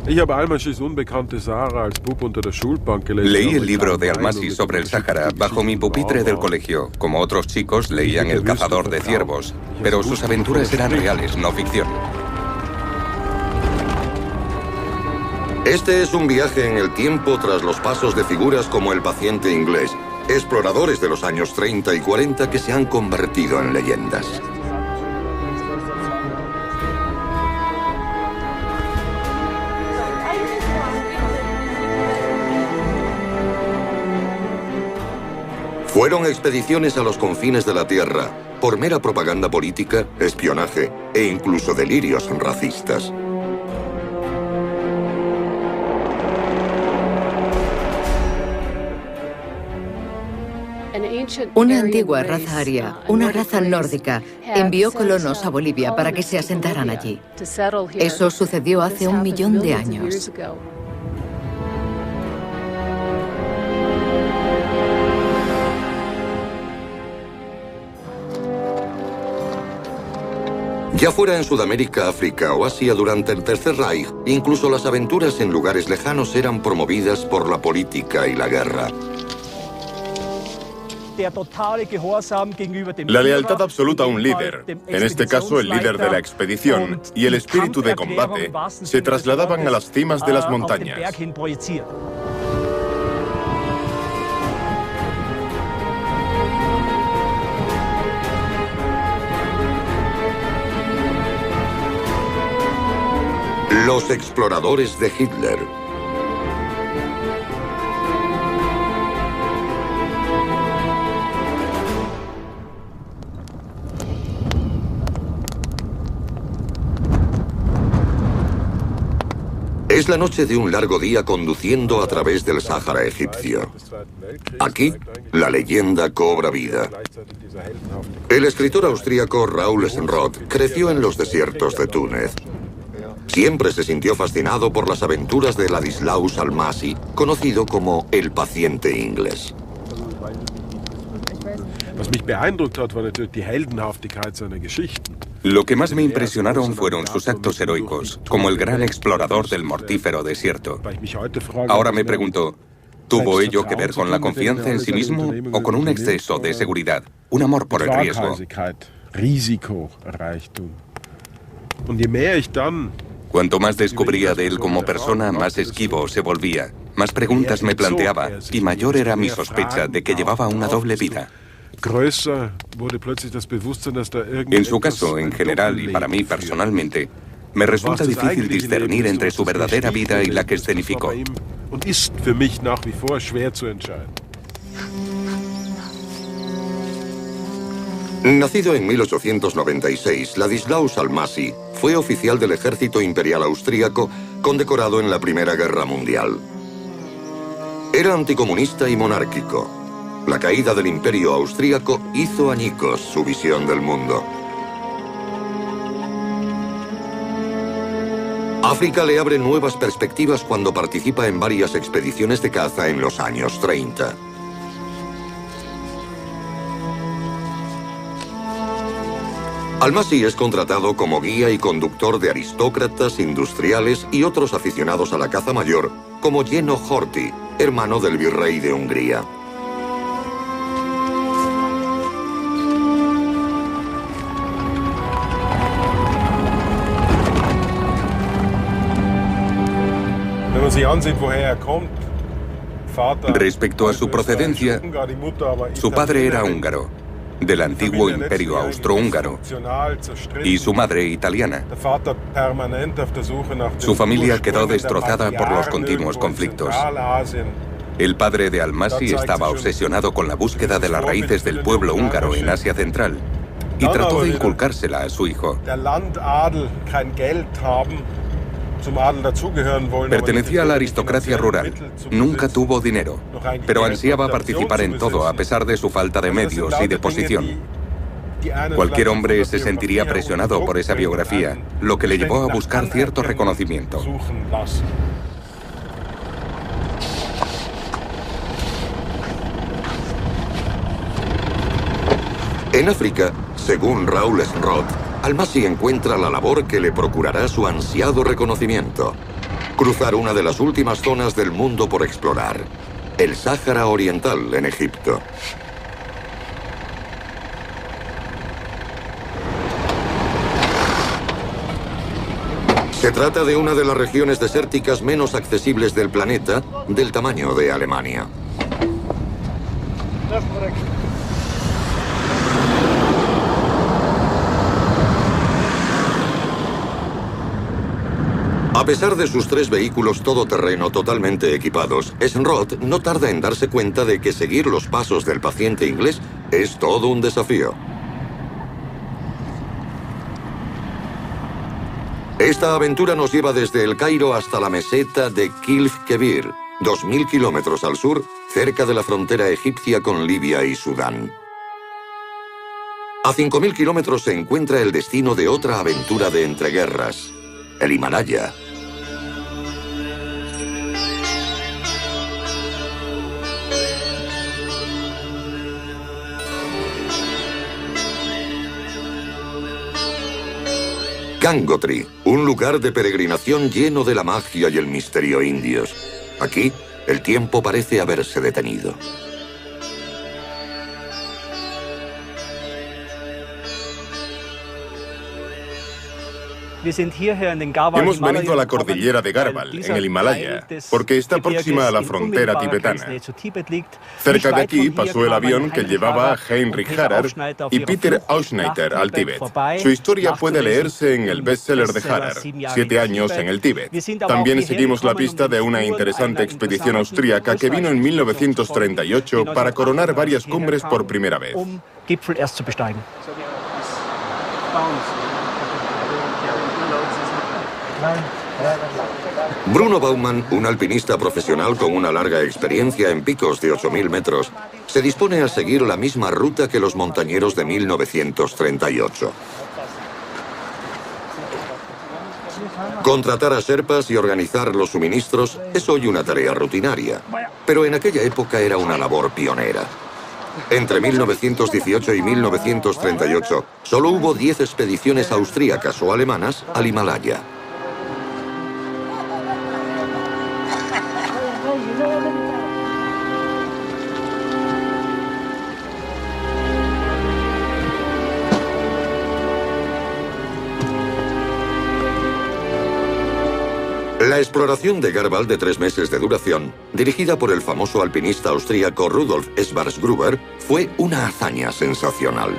Leí el libro de Almasi sobre el Sáhara bajo mi pupitre del colegio. Como otros chicos, leían El cazador de ciervos, pero sus aventuras eran reales, no ficción. Este es un viaje en el tiempo tras los pasos de figuras como el paciente inglés, exploradores de los años 30 y 40 que se han convertido en leyendas. Fueron expediciones a los confines de la Tierra, por mera propaganda política, espionaje e incluso delirios racistas. Una antigua raza aria, una raza nórdica, envió colonos a Bolivia para que se asentaran allí. Eso sucedió hace 1 millón de años. Ya fuera en Sudamérica, África o Asia durante el Tercer Reich, incluso las aventuras en lugares lejanos eran promovidas por la política y la guerra. La lealtad absoluta a un líder, en este caso el líder de la expedición, y el espíritu de combate se trasladaban a las cimas de las montañas. Los exploradores de Hitler. Es la noche de un largo día conduciendo a través del Sáhara egipcio. Aquí, la leyenda cobra vida. El escritor austríaco Raúl Senroth creció en los desiertos de Túnez. Siempre se sintió fascinado por las aventuras de Ladislaus Almasi, conocido como el paciente inglés. Lo que más me impresionaron fueron sus actos heroicos, como el gran explorador del mortífero desierto. Ahora me pregunto, ¿tuvo ello que ver con la confianza en sí mismo o con un exceso de seguridad, un amor por el riesgo? Cuanto más descubría de él como persona, más esquivo se volvía, más preguntas me planteaba y mayor era mi sospecha de que llevaba una doble vida. En su caso, en general y para mí personalmente, me resulta difícil discernir entre su verdadera vida y la que escenificó. Nacido en 1896, Ladislaus Almasi fue oficial del ejército imperial austríaco, condecorado en la Primera Guerra Mundial. Era anticomunista y monárquico. La caída del imperio austríaco hizo añicos su visión del mundo. África le abre nuevas perspectivas cuando participa en varias expediciones de caza en los años 30. Almasi es contratado como guía y conductor de aristócratas, industriales y otros aficionados a la caza mayor, como Jenő Horthy, hermano del virrey de Hungría. Respecto a su procedencia, su padre era húngaro, del antiguo imperio austrohúngaro, y su madre italiana. Su familia quedó destrozada por los continuos conflictos. El padre de Almasi estaba obsesionado con la búsqueda de las raíces del pueblo húngaro en Asia Central y trató de inculcársela a su hijo. Pertenecía a la aristocracia rural, nunca tuvo dinero, pero ansiaba participar en todo a pesar de su falta de medios y de posición. Cualquier hombre se sentiría presionado por esa biografía, lo que le llevó a buscar cierto reconocimiento. En África, según Raúl Senroth, Almasi encuentra la labor que le procurará su ansiado reconocimiento. Cruzar una de las últimas zonas del mundo por explorar, el Sáhara Oriental en Egipto. Se trata de una de las regiones desérticas menos accesibles del planeta, del tamaño de Alemania. A pesar de sus 3 vehículos todoterreno totalmente equipados, Esnrod no tarda en darse cuenta de que seguir los pasos del paciente inglés es todo un desafío. Esta aventura nos lleva desde El Cairo hasta la meseta de Kilf Kebir, 2000 kilómetros al sur, cerca de la frontera egipcia con Libia y Sudán. A 5000 kilómetros se encuentra el destino de otra aventura de entreguerras, el Himalaya. Gangotri, un lugar de peregrinación lleno de la magia y el misterio indios. Aquí, el tiempo parece haberse detenido. Hemos venido a la cordillera de Garbal, en el Himalaya, porque está próxima a la frontera tibetana. Cerca de aquí pasó el avión que llevaba a Heinrich Harrer y Peter Auschneider al Tíbet. Su historia puede leerse en el bestseller de Harrer, 7 años en el Tíbet. También seguimos la pista de una interesante expedición austríaca que vino en 1938 para coronar varias cumbres por primera vez. Bruno Baumann, un alpinista profesional con una larga experiencia en picos de 8000 metros, se dispone a seguir la misma ruta que los montañeros de 1938. Contratar a sherpas y organizar los suministros es hoy una tarea rutinaria, pero en aquella época era una labor pionera. Entre 1918 y 1938, solo hubo 10 expediciones austríacas o alemanas al Himalaya. La exploración de Garbal de 3 meses de duración, dirigida por el famoso alpinista austríaco Rudolf Schwarzgruber, fue una hazaña sensacional.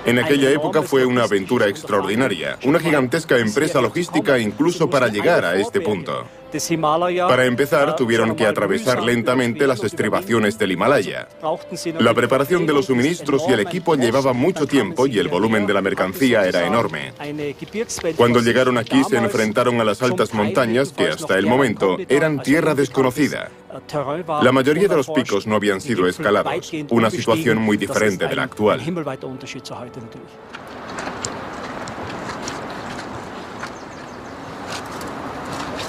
En aquella época fue una aventura extraordinaria, una gigantesca empresa logística incluso para llegar a este punto. Para empezar, tuvieron que atravesar lentamente las estribaciones del Himalaya. La preparación de los suministros y el equipo llevaba mucho tiempo y el volumen de la mercancía era enorme. Cuando llegaron aquí se enfrentaron a las altas montañas que hasta el momento eran tierra desconocida. La mayoría de los picos no habían sido escalados, una situación muy diferente de la actual.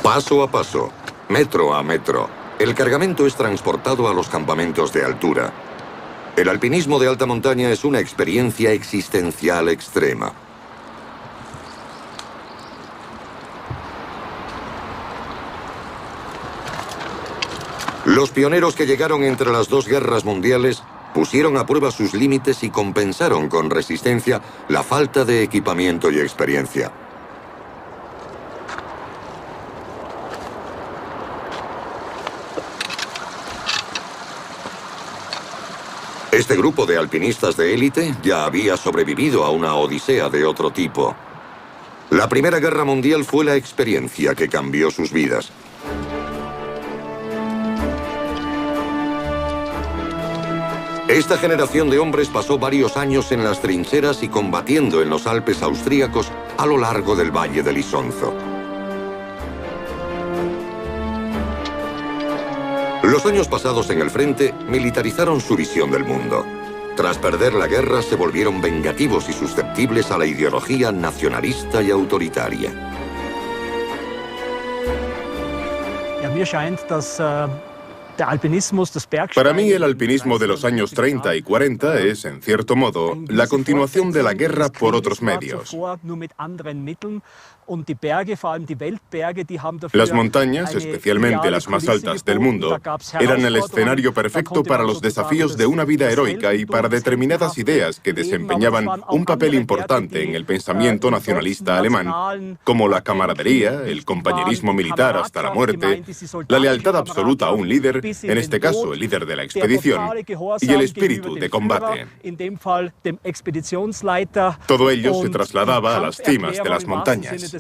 Paso a paso, metro a metro, el cargamento es transportado a los campamentos de altura. El alpinismo de alta montaña es una experiencia existencial extrema. Los pioneros que llegaron entre las 2 guerras mundiales pusieron a prueba sus límites y compensaron con resistencia la falta de equipamiento y experiencia. Este grupo de alpinistas de élite ya había sobrevivido a una odisea de otro tipo. La Primera Guerra Mundial fue la experiencia que cambió sus vidas. Esta generación de hombres pasó varios años en las trincheras y combatiendo en los Alpes austríacos a lo largo del Valle del Isonzo. Los años pasados en el frente militarizaron su visión del mundo. Tras perder la guerra, se volvieron vengativos y susceptibles a la ideología nacionalista y autoritaria. Para mí, el alpinismo de los años 30 y 40 es, en cierto modo, la continuación de la guerra por otros medios. Las montañas, especialmente las más altas del mundo, eran el escenario perfecto para los desafíos de una vida heroica y para determinadas ideas que desempeñaban un papel importante en el pensamiento nacionalista alemán, como la camaradería, el compañerismo militar hasta la muerte, la lealtad absoluta a un líder, en este caso el líder de la expedición, y el espíritu de combate. Todo ello se trasladaba a las cimas de las montañas.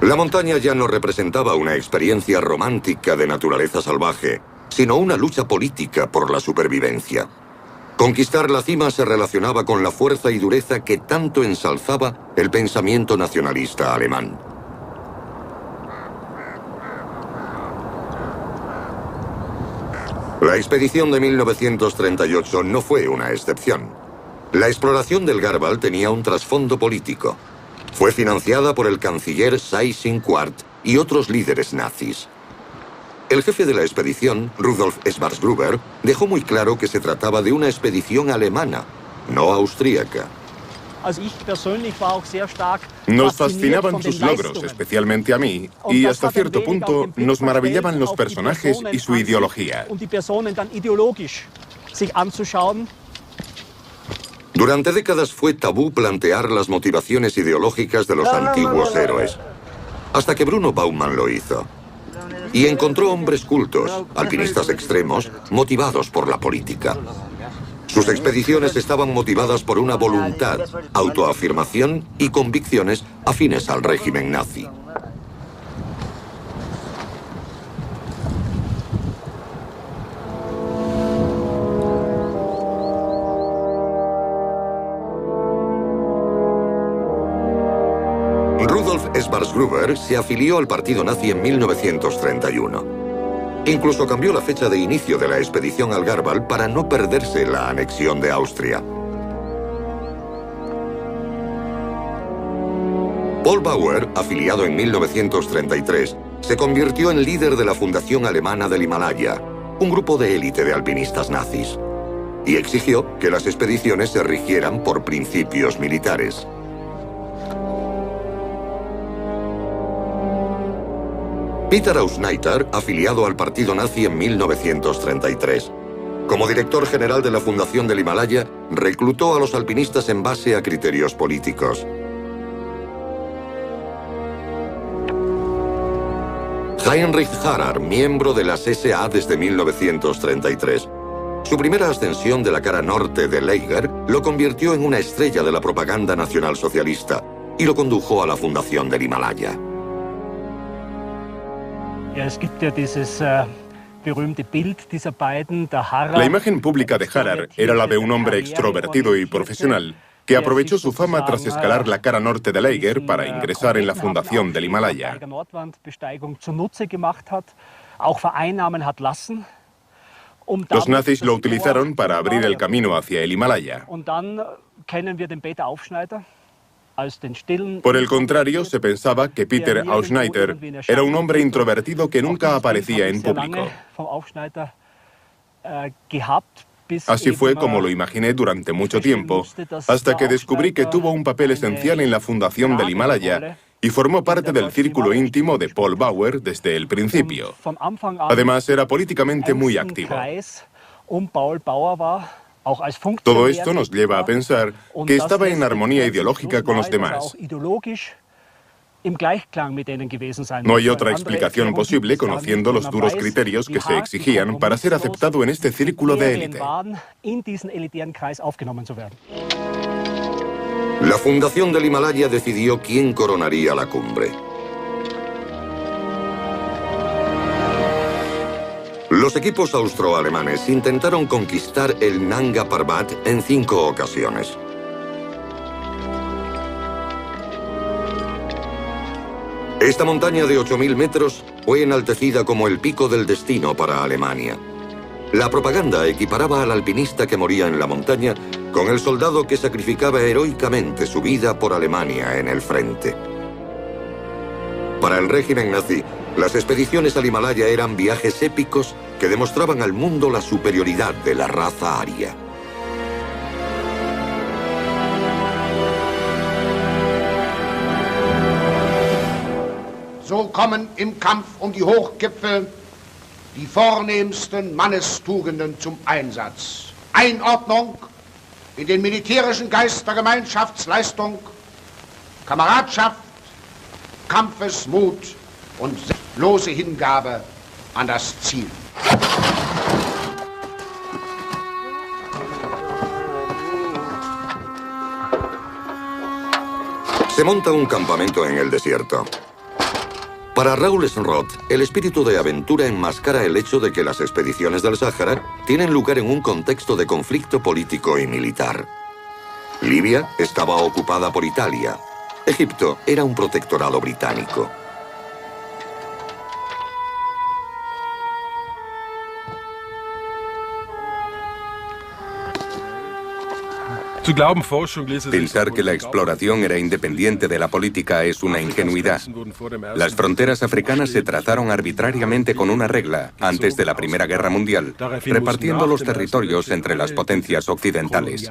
La montaña ya no representaba una experiencia romántica de naturaleza salvaje, sino una lucha política por la supervivencia. Conquistar la cima se relacionaba con la fuerza y dureza que tanto ensalzaba el pensamiento nacionalista alemán. La expedición de 1938 no fue una excepción. La exploración del Garbal tenía un trasfondo político. Fue financiada por el canciller Seyss-Inquart y otros líderes nazis. El jefe de la expedición, Rudolf Schwarzgruber, dejó muy claro que se trataba de una expedición alemana, no austríaca. Nos fascinaban sus logros, especialmente a mí, y hasta cierto punto nos maravillaban los personajes y su ideología. Durante décadas fue tabú plantear las motivaciones ideológicas de los antiguos héroes, hasta que Bruno Baumann lo hizo. Y encontró hombres cultos, alpinistas extremos, motivados por la política. Sus expediciones estaban motivadas por una voluntad, autoafirmación y convicciones afines al régimen nazi. Rudolf Schwarzgruber se afilió al partido nazi en 1931. Incluso cambió la fecha de inicio de la expedición al Garbal para no perderse la anexión de Austria. Paul Bauer, afiliado en 1933, se convirtió en líder de la Fundación Alemana del Himalaya, un grupo de élite de alpinistas nazis, y exigió que las expediciones se rigieran por principios militares. Peter Ausneiter, afiliado al partido nazi en 1933. Como director general de la Fundación del Himalaya, reclutó a los alpinistas en base a criterios políticos. Heinrich Harrer, miembro de las SA desde 1933. Su primera ascensión de la cara norte de Leiger lo convirtió en una estrella de la propaganda nacionalsocialista y lo condujo a la Fundación del Himalaya. La imagen pública de Harrer era la de un hombre extrovertido y profesional que aprovechó su fama tras escalar la cara norte de Leiger para ingresar en la Fundación del Himalaya. Los nazis lo utilizaron para abrir el camino hacia el Himalaya. Por el contrario, se pensaba que Peter Ausneiter era un hombre introvertido que nunca aparecía en público. Así fue como lo imaginé durante mucho tiempo, hasta que descubrí que tuvo un papel esencial en la Fundación del Himalaya y formó parte del círculo íntimo de Paul Bauer desde el principio. Además, era políticamente muy activo. Todo esto nos lleva a pensar que estaba en armonía ideológica con los demás. No hay otra explicación posible conociendo los duros criterios que se exigían para ser aceptado en este círculo de élite. La Fundación del Himalaya decidió quién coronaría la cumbre. Los equipos austroalemanes intentaron conquistar el Nanga Parbat en 5 ocasiones. Esta montaña de 8.000 metros fue enaltecida como el pico del destino para Alemania. La propaganda equiparaba al alpinista que moría en la montaña con el soldado que sacrificaba heroicamente su vida por Alemania en el frente. Para el régimen nazi, las expediciones al Himalaya eran viajes épicos que demostraban al mundo la superioridad de la raza aria. So kommen im Kampf die Hochgipfel die vornehmsten Mannestugenden zum Einsatz. Einordnung in den militärischen Geist der Gemeinschaftsleistung, Kameradschaft, Kampfesmut und selbstlose Hingabe an das Ziel. Se monta un campamento en el desierto. Para Raoul Senroth, el espíritu de aventura enmascara el hecho de que las expediciones del Sáhara tienen lugar en un contexto de conflicto político y militar. Libia estaba ocupada por Italia. Egipto era un protectorado británico. Pensar que la exploración era independiente de la política es una ingenuidad. Las fronteras africanas se trazaron arbitrariamente con una regla antes de la Primera Guerra Mundial, repartiendo los territorios entre las potencias occidentales.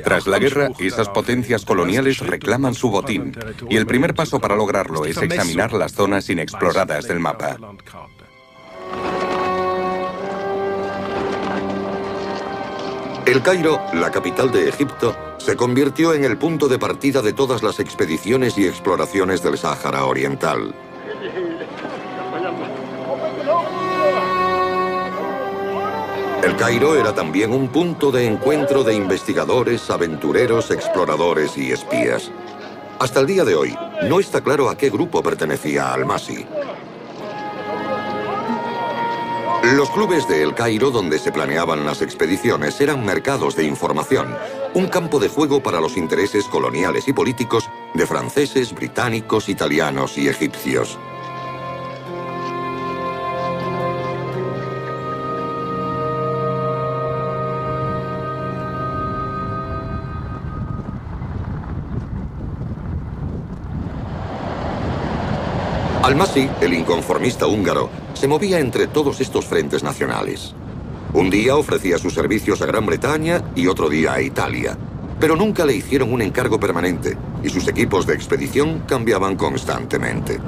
Tras la guerra, esas potencias coloniales reclaman su botín, y el primer paso para lograrlo es examinar las zonas inexploradas del mapa. El Cairo, la capital de Egipto, se convirtió en el punto de partida de todas las expediciones y exploraciones del Sáhara Oriental. El Cairo era también un punto de encuentro de investigadores, aventureros, exploradores y espías. Hasta el día de hoy, no está claro a qué grupo pertenecía Al-Masi. Los clubes de El Cairo, donde se planeaban las expediciones, eran mercados de información, un campo de juego para los intereses coloniales y políticos de franceses, británicos, italianos y egipcios. Al-Masi, el inconformista húngaro, se movía entre todos estos frentes nacionales. Un día ofrecía sus servicios a Gran Bretaña y otro día a Italia, pero nunca le hicieron un encargo permanente y sus equipos de expedición cambiaban constantemente.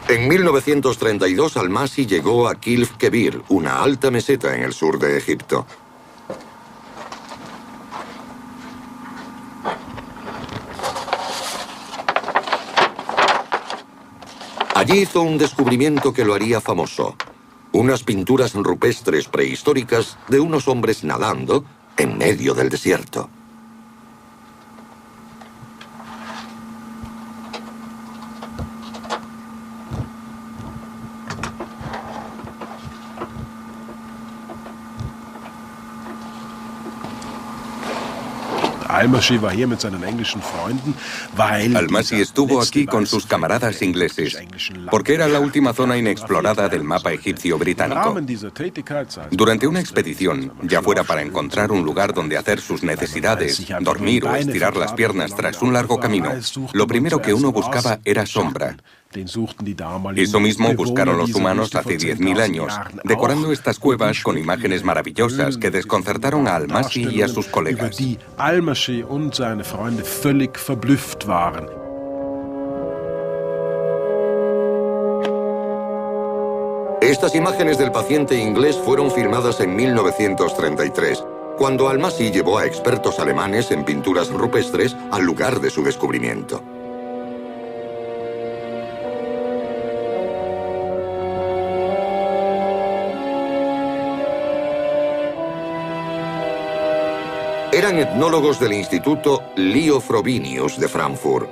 En 1932, Al-Masi llegó a Kilf Kebir, una alta meseta en el sur de Egipto. Allí hizo un descubrimiento que lo haría famoso. Unas pinturas rupestres prehistóricas de unos hombres nadando en medio del desierto. Al-Masi estuvo aquí con sus camaradas ingleses, porque era la última zona inexplorada del mapa egipcio británico. Durante una expedición, ya fuera para encontrar un lugar donde hacer sus necesidades, dormir o estirar las piernas tras un largo camino, lo primero que uno buscaba era sombra. Eso mismo buscaron los humanos hace 10.000 años, decorando estas cuevas con imágenes maravillosas que desconcertaron a Al-Masi y a sus colegas. Estas imágenes del paciente inglés fueron filmadas en 1933, cuando Al-Masi llevó a expertos alemanes en pinturas rupestres al lugar de su descubrimiento. Eran etnólogos del Instituto Leo Frobenius de Frankfurt.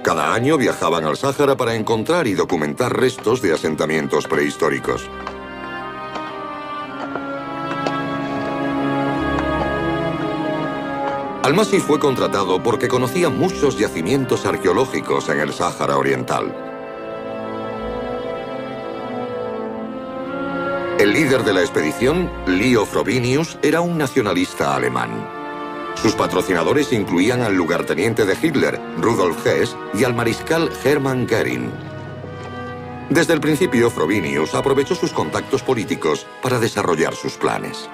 Cada año viajaban al Sáhara para encontrar y documentar restos de asentamientos prehistóricos. Al-Masi fue contratado porque conocía muchos yacimientos arqueológicos en el Sáhara Oriental. El líder de la expedición, Leo Frobenius, era un nacionalista alemán. Sus patrocinadores incluían al lugarteniente de Hitler, Rudolf Hess, y al mariscal Hermann Göring. Desde el principio, Frobenius aprovechó sus contactos políticos para desarrollar sus planes.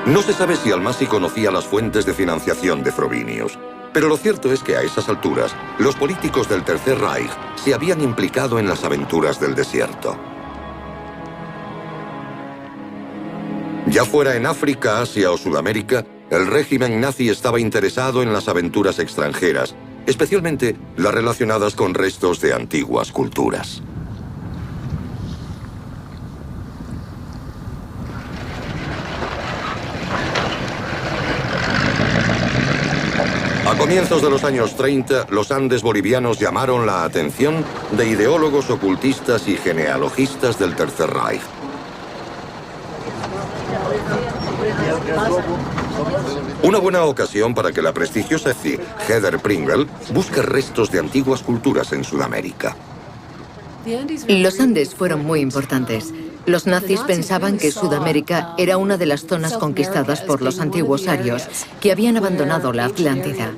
No se sabe si Almasi conocía las fuentes de financiación de Frobenius, pero lo cierto es que a esas alturas, los políticos del Tercer Reich se habían implicado en las aventuras del desierto. Ya fuera en África, Asia o Sudamérica, el régimen nazi estaba interesado en las aventuras extranjeras, especialmente las relacionadas con restos de antiguas culturas. A comienzos de los años 30, los Andes bolivianos llamaron la atención de ideólogos ocultistas y genealogistas del Tercer Reich. Una buena ocasión para que la prestigiosa Heather Pringle busque restos de antiguas culturas en Sudamérica. Los Andes fueron muy importantes. Los nazis pensaban que Sudamérica era una de las zonas conquistadas por los antiguos arios, que habían abandonado la Atlántida.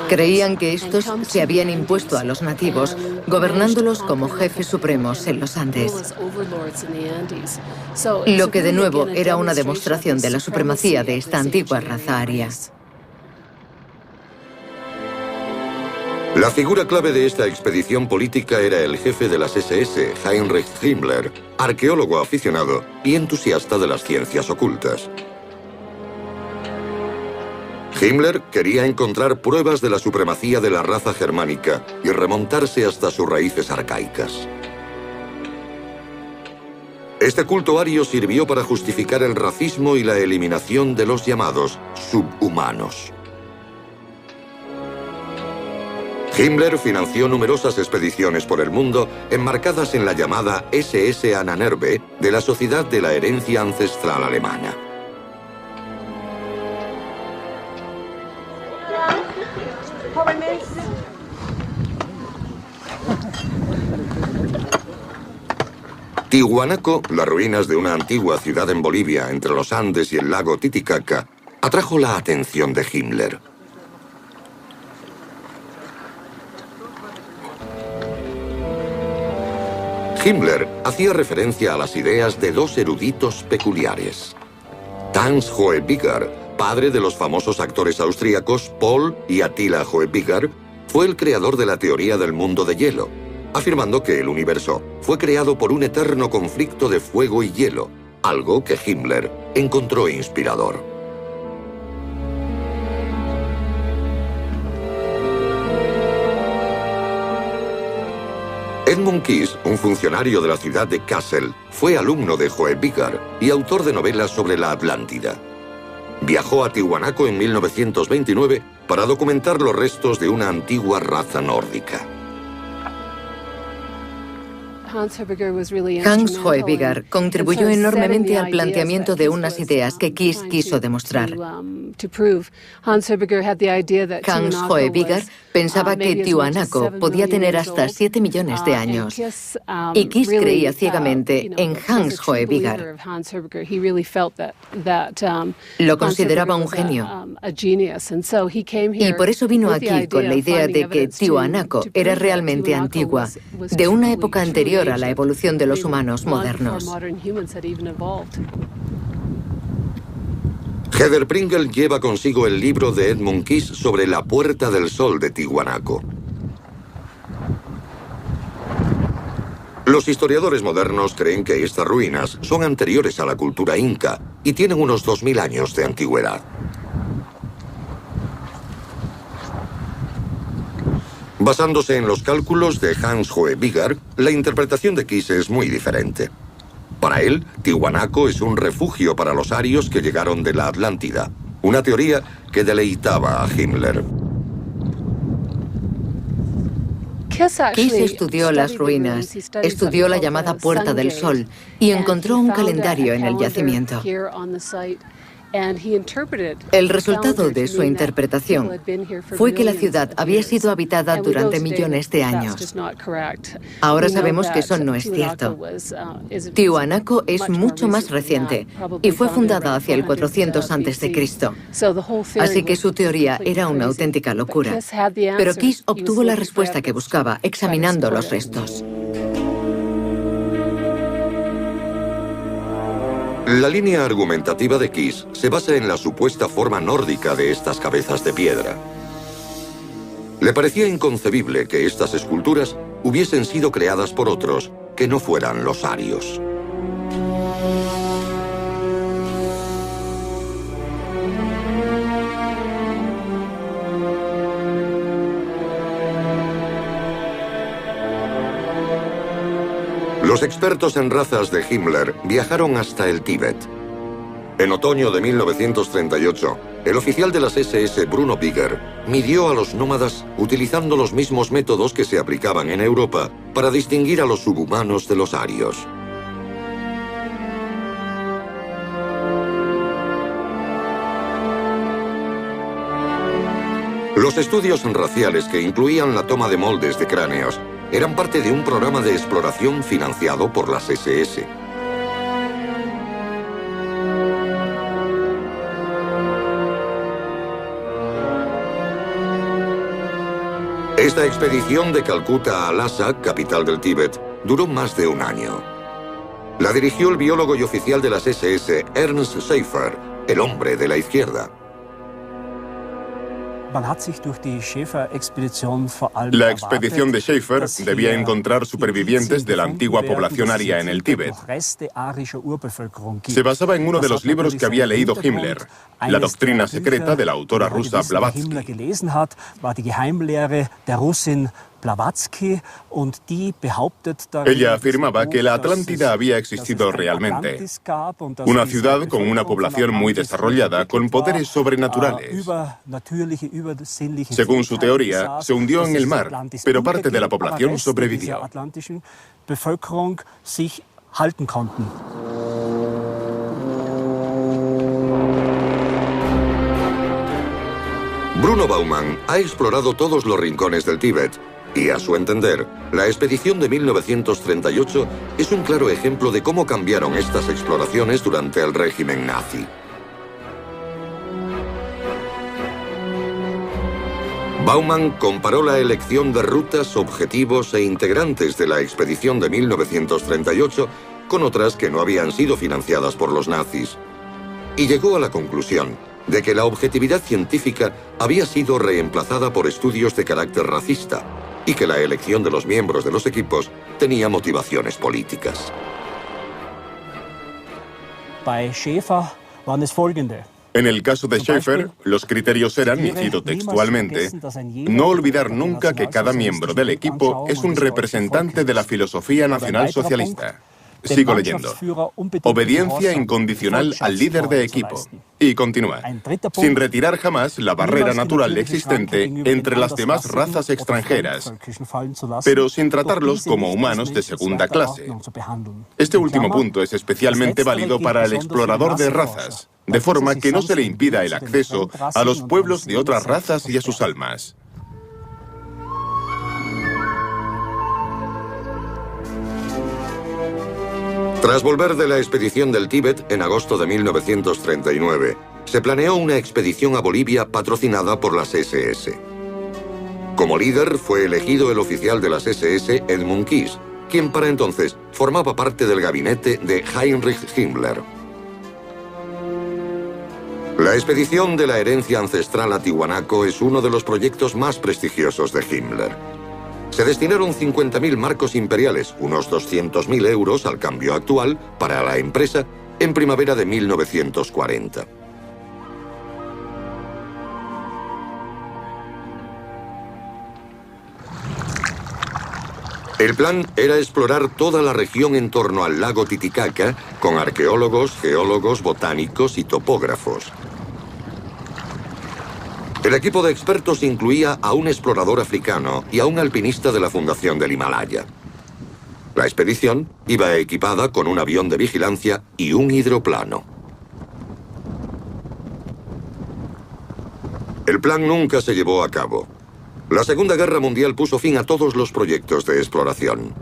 Creían que estos se habían impuesto a los nativos, gobernándolos como jefes supremos en los Andes. Lo que de nuevo era una demostración de la supremacía de esta antigua raza aria. La figura clave de esta expedición política era el jefe de las SS, Heinrich Himmler, arqueólogo aficionado y entusiasta de las ciencias ocultas. Himmler quería encontrar pruebas de la supremacía de la raza germánica y remontarse hasta sus raíces arcaicas. Este culto ario sirvió para justificar el racismo y la eliminación de los llamados subhumanos. Himmler financió numerosas expediciones por el mundo enmarcadas en la llamada SS Ahnenerbe de la Sociedad de la Herencia Ancestral Alemana. Tiwanaku, las ruinas de una antigua ciudad en Bolivia entre los Andes y el lago Titicaca, atrajo la atención de Himmler. Himmler hacía referencia a las ideas de dos eruditos peculiares. Hans Hoebiger, padre de los famosos actores austríacos Paul y Attila Hoebiger, fue el creador de la teoría del mundo de hielo, afirmando que el universo fue creado por un eterno conflicto de fuego y hielo, algo que Himmler encontró inspirador. Edmund Kiss, un funcionario de la ciudad de Kassel, fue alumno de Hoebiger y autor de novelas sobre la Atlántida. Viajó a Tiwanaku en 1929 para documentar los restos de una antigua raza nórdica. Hans Hoebiger contribuyó enormemente al planteamiento de unas ideas que Kiss quiso demostrar. Hans Hoebiger pensaba que Tiwanaku podía tener hasta 7 millones de años, y Kiss creía ciegamente en Hans Hoebiger. Lo consideraba un genio, y por eso vino aquí con la idea de que Tiwanaku era realmente antigua, de una época anterior a la evolución de los humanos modernos. Heather Pringle lleva consigo el libro de Edmund Kiss sobre la Puerta del Sol de Tiwanaku. Los historiadores modernos creen que estas ruinas son anteriores a la cultura inca y tienen unos 2000 años de antigüedad. Basándose en los cálculos de Hans Hoebiger, la interpretación de Kiss es muy diferente. Para él, Tiwanaku es un refugio para los arios que llegaron de la Atlántida, una teoría que deleitaba a Himmler. Kiss estudió las ruinas, estudió la llamada Puerta del Sol y encontró un calendario en el yacimiento. El resultado de su interpretación fue que la ciudad había sido habitada durante millones de años. Ahora sabemos que eso no es cierto. Tiwanaku es mucho más reciente y fue fundada hacia el 400 a.C. Así que su teoría era una auténtica locura. Pero Kiss obtuvo la respuesta que buscaba examinando los restos. La línea argumentativa de Kiss se basa en la supuesta forma nórdica de estas cabezas de piedra. Le parecía inconcebible que estas esculturas hubiesen sido creadas por otros que no fueran los arios. Los expertos en razas de Himmler viajaron hasta el Tíbet. En otoño de 1938, el oficial de las SS Bruno Bigger midió a los nómadas utilizando los mismos métodos que se aplicaban en Europa para distinguir a los subhumanos de los arios. Los estudios raciales que incluían la toma de moldes de cráneos eran parte de un programa de exploración financiado por las SS. Esta expedición de Calcuta a Lhasa, capital del Tíbet, duró más de un año. La dirigió el biólogo y oficial de las SS, Ernst Schaefer, el hombre de la izquierda. La expedición de Schaefer debía encontrar supervivientes de la antigua población aria en el Tíbet. Se basaba en uno de los libros que había leído Himmler, La doctrina secreta de la autora rusa Blavatsky. Ella afirmaba que la Atlántida había existido realmente. Una ciudad con una población muy desarrollada, con poderes sobrenaturales. Según su teoría, se hundió en el mar, pero parte de la población sobrevivió. Bruno Baumann ha explorado todos los rincones del Tíbet y, a su entender, la expedición de 1938 es un claro ejemplo de cómo cambiaron estas exploraciones durante el régimen nazi. Baumann comparó la elección de rutas, objetivos e integrantes de la expedición de 1938 con otras que no habían sido financiadas por los nazis, y llegó a la conclusión de que la objetividad científica había sido reemplazada por estudios de carácter racista y que la elección de los miembros de los equipos tenía motivaciones políticas. En el caso de Schaefer, los criterios eran, y cito textualmente, no olvidar nunca que cada miembro del equipo es un representante de la filosofía nacionalsocialista. Sigo leyendo. Obediencia incondicional al líder de equipo. Y continúa. Sin retirar jamás la barrera natural existente entre las demás razas extranjeras, pero sin tratarlos como humanos de segunda clase. Este último punto es especialmente válido para el explorador de razas, de forma que no se le impida el acceso a los pueblos de otras razas y a sus almas. Tras volver de la expedición del Tíbet en agosto de 1939, se planeó una expedición a Bolivia patrocinada por las SS. Como líder fue elegido el oficial de las SS Edmund Kiss, quien para entonces formaba parte del gabinete de Heinrich Himmler. La expedición de la herencia ancestral a Tiwanaku es uno de los proyectos más prestigiosos de Himmler. Se destinaron 50.000 marcos imperiales, unos 200.000 euros al cambio actual, para la empresa en primavera de 1940. El plan era explorar toda la región en torno al lago Titicaca con arqueólogos, geólogos, botánicos y topógrafos. El equipo de expertos incluía a un explorador africano y a un alpinista de la Fundación del Himalaya. La expedición iba equipada con un avión de vigilancia y un hidroplano. El plan nunca se llevó a cabo. La Segunda Guerra Mundial puso fin a todos los proyectos de exploración.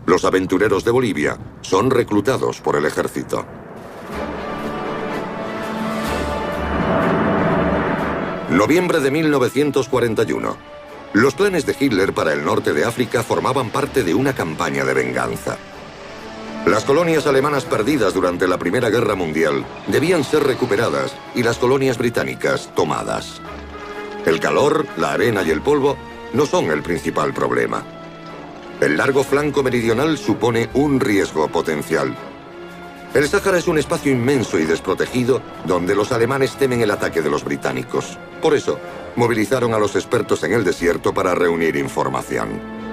Los aventureros de Bolivia son reclutados por el ejército. Noviembre de 1941. Los planes de Hitler para el norte de África formaban parte de una campaña de venganza. Las colonias alemanas perdidas durante la Primera Guerra Mundial debían ser recuperadas y las colonias británicas tomadas. El calor, la arena y el polvo no son el principal problema. El largo flanco meridional supone un riesgo potencial. El Sáhara es un espacio inmenso y desprotegido donde los alemanes temen el ataque de los británicos. Por eso, movilizaron a los expertos en el desierto para reunir información.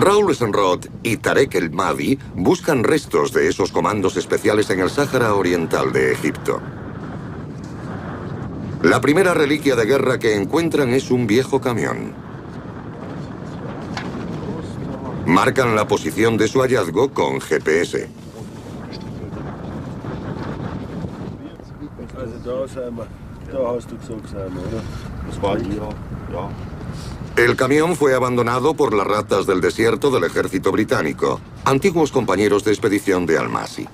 Raoul Senrod y Tarek El Mahdi buscan restos de esos comandos especiales en el Sáhara Oriental de Egipto. La primera reliquia de guerra que encuentran es un viejo camión. Marcan la posición de su hallazgo con GPS. El camión fue abandonado por las ratas del desierto del ejército británico, antiguos compañeros de expedición de Almasi.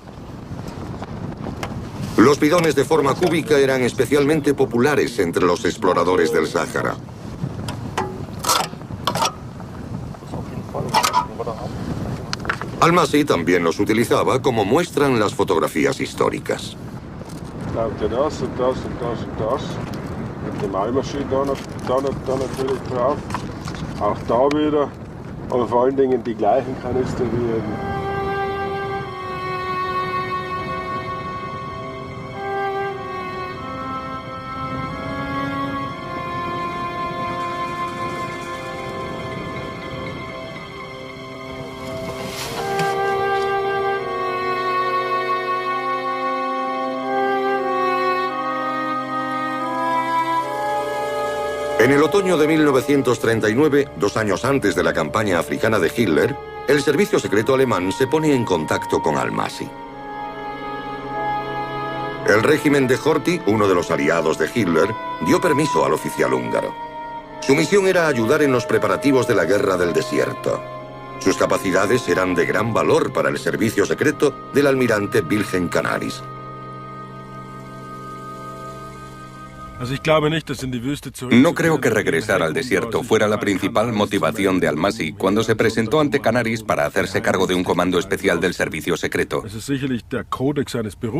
Los bidones de forma cúbica eran especialmente populares entre los exploradores del Sáhara. Almasi también los utilizaba, como muestran las fotografías históricas. Die Malmaschine da natürlich drauf. Auch da wieder, aber vor allen Dingen die gleichen Kanister wie eben. En el otoño de 1939, 2 años antes de la campaña africana de Hitler, el servicio secreto alemán se pone en contacto con Almasi. El régimen de Horthy, uno de los aliados de Hitler, dio permiso al oficial húngaro. Su misión era ayudar en los preparativos de la guerra del desierto. Sus capacidades eran de gran valor para el servicio secreto del almirante Wilhelm Canaris. No creo que regresar al desierto fuera la principal motivación de Almasi cuando se presentó ante Canaris para hacerse cargo de un comando especial del servicio secreto.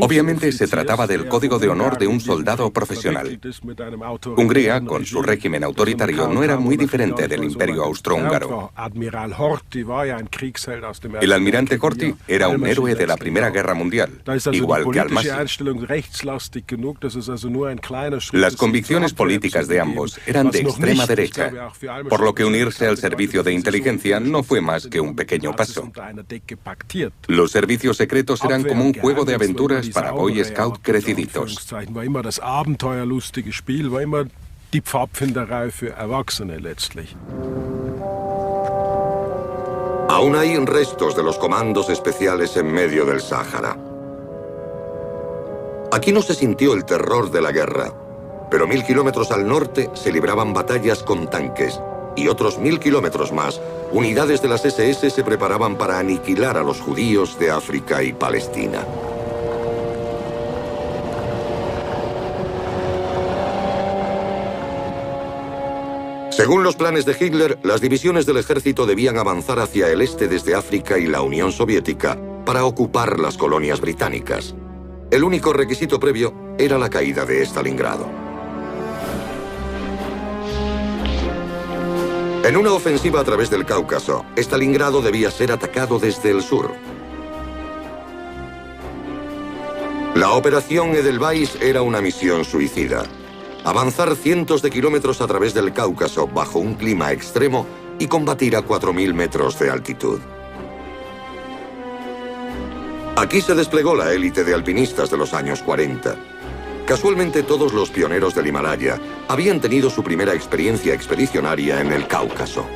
Obviamente se trataba del código de honor de un soldado profesional. Hungría, con su régimen autoritario, no era muy diferente del Imperio Austrohúngaro. El almirante Horthy era un héroe de la Primera Guerra Mundial, igual que Almasi. Las convicciones políticas de ambos eran de extrema derecha, por lo que unirse al servicio de inteligencia no fue más que un pequeño paso. Los servicios secretos eran como un juego de aventuras para Boy Scout creciditos. Aún hay restos de los comandos especiales en medio del Sáhara. Aquí no se sintió el terror de la guerra, pero 1000 kilómetros al norte se libraban batallas con tanques, y otros 1000 kilómetros más, unidades de las SS se preparaban para aniquilar a los judíos de África y Palestina. Según los planes de Hitler, las divisiones del ejército debían avanzar hacia el este desde África y la Unión Soviética para ocupar las colonias británicas. El único requisito previo era la caída de Stalingrado. En una ofensiva a través del Cáucaso, Stalingrado debía ser atacado desde el sur. La operación Edelweiss era una misión suicida. Avanzar cientos de kilómetros a través del Cáucaso bajo un clima extremo y combatir a 4000 metros de altitud. Aquí se desplegó la élite de alpinistas de los años 40. Casualmente todos los pioneros del Himalaya habían tenido su primera experiencia expedicionaria en el Cáucaso.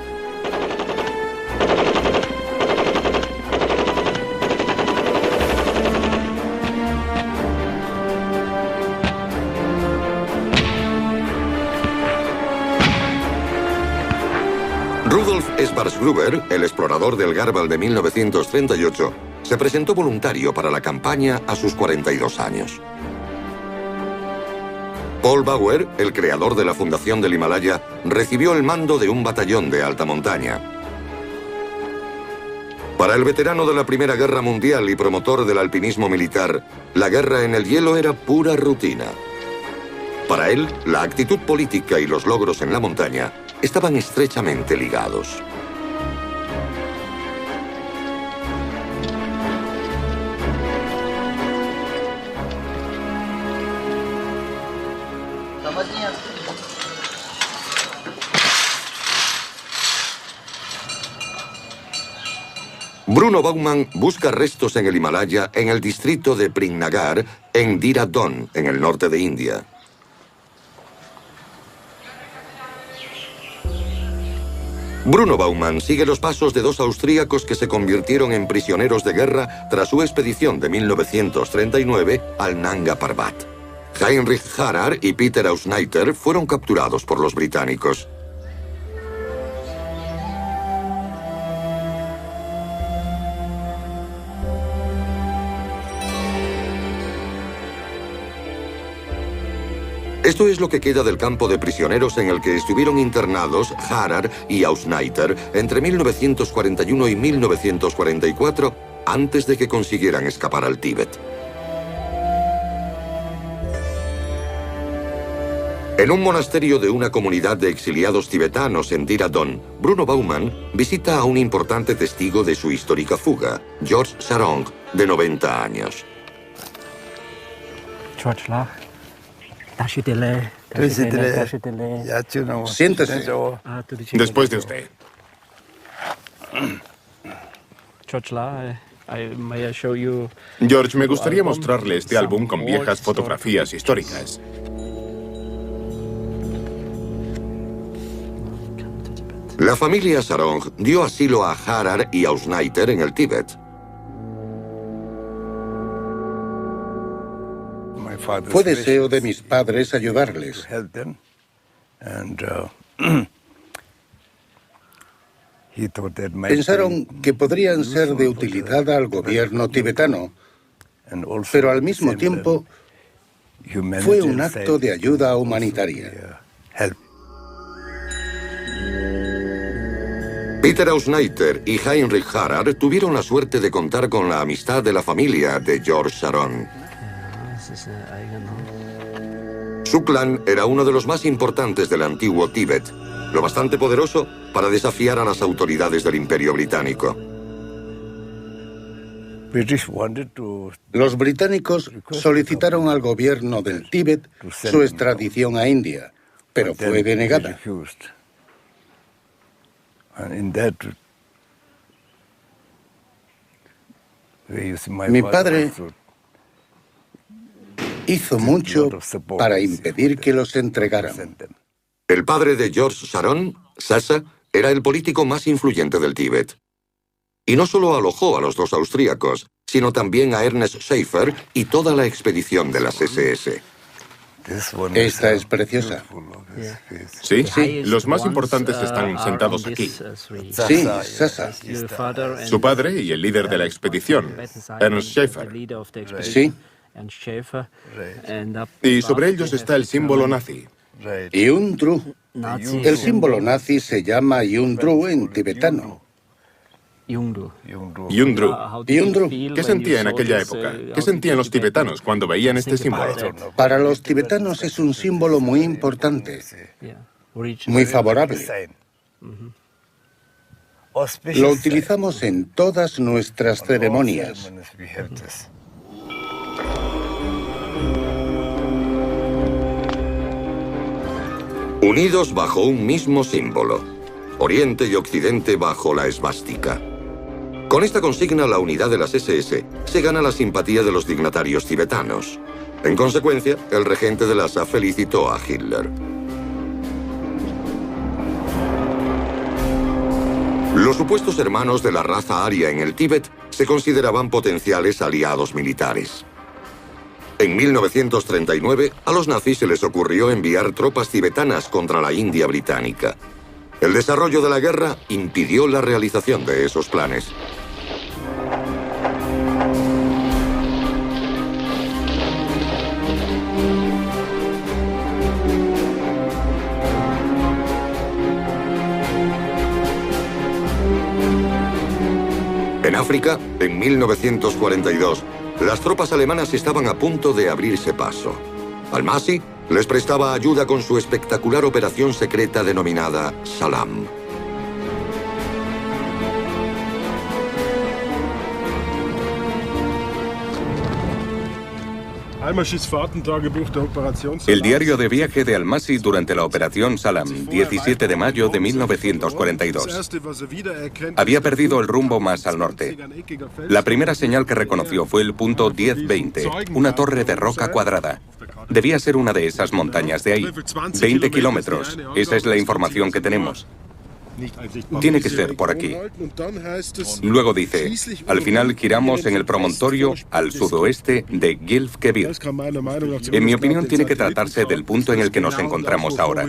Svarsgruber, el explorador del Garval de 1938, se presentó voluntario para la campaña a sus 42 años. Paul Bauer, el creador de la fundación del Himalaya, recibió el mando de un batallón de alta montaña. Para el veterano de la Primera Guerra Mundial y promotor del alpinismo militar, la guerra en el hielo era pura rutina. Para él, la actitud política y los logros en la montaña estaban estrechamente ligados. Bruno Baumann busca restos en el Himalaya en el distrito de Primnagar, en Dehradun, en el norte de India. Bruno Baumann sigue los pasos de dos austríacos que se convirtieron en prisioneros de guerra tras su expedición de 1939 al Nanga Parbat. Heinrich Harrar y Peter Ausneiter fueron capturados por los británicos. Esto es lo que queda del campo de prisioneros en el que estuvieron internados Harrar y Ausneiter entre 1941 y 1944, antes de que consiguieran escapar al Tíbet. En un monasterio de una comunidad de exiliados tibetanos en Dehradun, Bruno Baumann visita a un importante testigo de su histórica fuga, George Sarong, de 90 años. Siéntese. Después de usted. George, me gustaría mostrarle este álbum con viejas fotografías históricas. La familia Sarong dio asilo a Harrar y Ausneiter en el Tíbet. Fue deseo de mis padres ayudarles. Pensaron que podrían ser de utilidad al gobierno tibetano, pero al mismo tiempo fue un acto de ayuda humanitaria. Peter Ausneiter y Heinrich Harrar tuvieron la suerte de contar con la amistad de la familia de George Sarong. Su clan era uno de los más importantes del antiguo Tíbet, lo bastante poderoso para desafiar a las autoridades del Imperio Británico. Los británicos solicitaron al gobierno del Tíbet su extradición a India, pero fue denegada. Mi padre hizo mucho para impedir que los entregaran. El padre de George Sarong, Sasa, era el político más influyente del Tíbet. Y no solo alojó a los dos austríacos, sino también a Ernest Schaefer y toda la expedición de las SS. Esta es preciosa. ¿Sí? Sí, los más importantes están sentados aquí. Sí, Sasa. Su padre y el líder de la expedición, Ernst Schaefer. Sí. Y sobre ellos está el símbolo nazi. Yundru. El símbolo nazi se llama Yundru en tibetano. Yundru. Yundru. ¿Qué sentía en aquella época? ¿Qué sentían los tibetanos cuando veían este símbolo? Para los tibetanos es un símbolo muy importante, muy favorable. Lo utilizamos en todas nuestras ceremonias. Unidos bajo un mismo símbolo, Oriente y Occidente bajo la esvástica. Con esta consigna, la unidad de las SS se gana la simpatía de los dignatarios tibetanos. En consecuencia, el regente de Lhasa felicitó a Hitler. Los supuestos hermanos de la raza aria en el Tíbet se consideraban potenciales aliados militares. En 1939, a los nazis se les ocurrió enviar tropas tibetanas contra la India británica. El desarrollo de la guerra impidió la realización de esos planes. En África, en 1942, las tropas alemanas estaban a punto de abrirse paso. Almasi les prestaba ayuda con su espectacular operación secreta denominada Salam. El diario de viaje de Almasi durante la Operación Salam, 17 de mayo de 1942. Había perdido el rumbo más al norte. La primera señal que reconoció fue el punto 1020, una torre de roca cuadrada. Debía ser una de esas montañas de ahí. 20 kilómetros, esa es la información que tenemos. Tiene que ser por aquí. Luego dice, al final giramos en el promontorio al sudoeste de Gilf Kebir. En mi opinión tiene que tratarse del punto en el que nos encontramos ahora.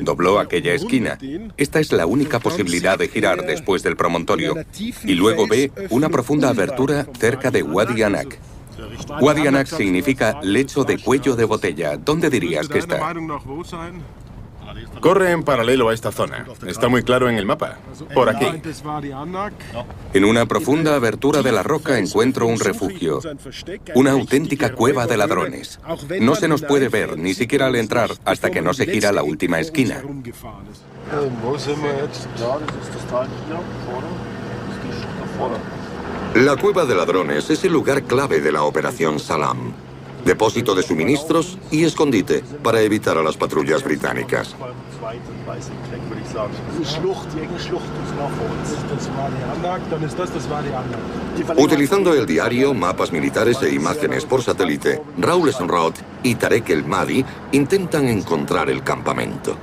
Dobló aquella esquina. Esta es la única posibilidad de girar después del promontorio. Y luego ve una profunda abertura cerca de Wadi Anak. Wadi Anak significa lecho de cuello de botella. ¿Dónde dirías que está? Corre en paralelo a esta zona. Está muy claro en el mapa. Por aquí. En una profunda abertura de la roca encuentro un refugio. Una auténtica cueva de ladrones. No se nos puede ver, ni siquiera al entrar, hasta que no se gira la última esquina. La cueva de ladrones es el lugar clave de la Operación Salam. Depósito de suministros y escondite para evitar a las patrullas británicas. Utilizando el diario, mapas militares e imágenes por satélite, Raoul Senrod y Tarek El Mahdi intentan encontrar el campamento.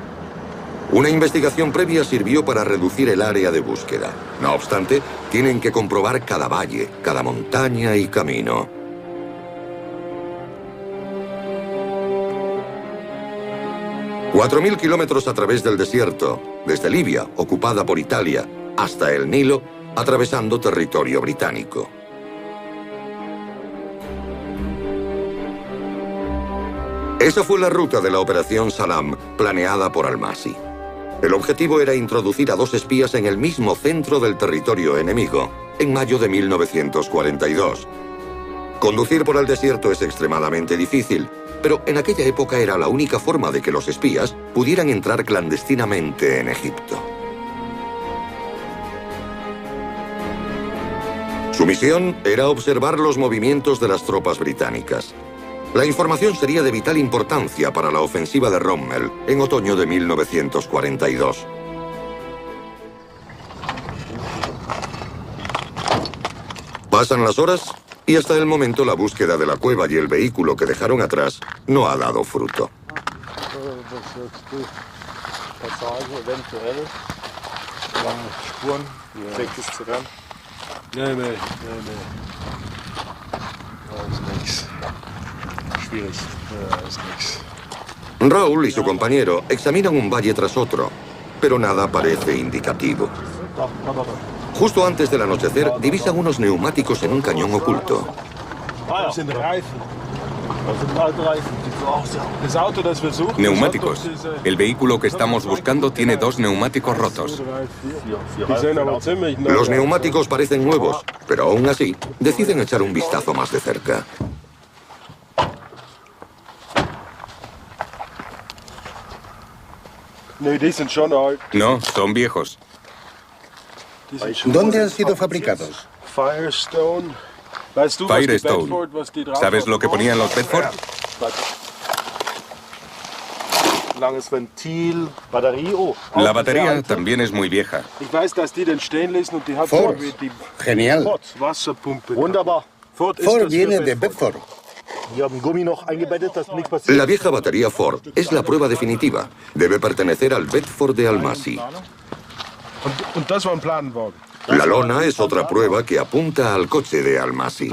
Una investigación previa sirvió para reducir el área de búsqueda. No obstante, tienen que comprobar cada valle, cada montaña y camino. $4.000 kilómetros a través del desierto, desde Libia, ocupada por Italia, hasta el Nilo, atravesando territorio británico. Esa fue la ruta de la Operación Salam, planeada por Almasi. El objetivo era introducir a 2 espías en el mismo centro del territorio enemigo, en mayo de 1942. Conducir por el desierto es extremadamente difícil, pero en aquella época era la única forma de que los espías pudieran entrar clandestinamente en Egipto. Su misión era observar los movimientos de las tropas británicas. La información sería de vital importancia para la ofensiva de Rommel en otoño de 1942. Pasan las horas y hasta el momento la búsqueda de la cueva y el vehículo que dejaron atrás no ha dado fruto. Raoul y su compañero examinan un valle tras otro, pero nada parece indicativo. Justo antes del anochecer, divisan unos neumáticos en un cañón oculto. Neumáticos. El vehículo que estamos buscando tiene 2 neumáticos rotos. Los neumáticos parecen nuevos, pero aún así deciden echar un vistazo más de cerca. No, son viejos. ¿Dónde han sido fabricados? Firestone. ¿Sabes lo que ponían los Bedford? La batería también es muy vieja. Ford. Genial. Ford viene de Bedford. La vieja batería Ford es la prueba definitiva. Debe pertenecer al Bedford de Almasi. La lona es otra prueba que apunta al coche de Almasi.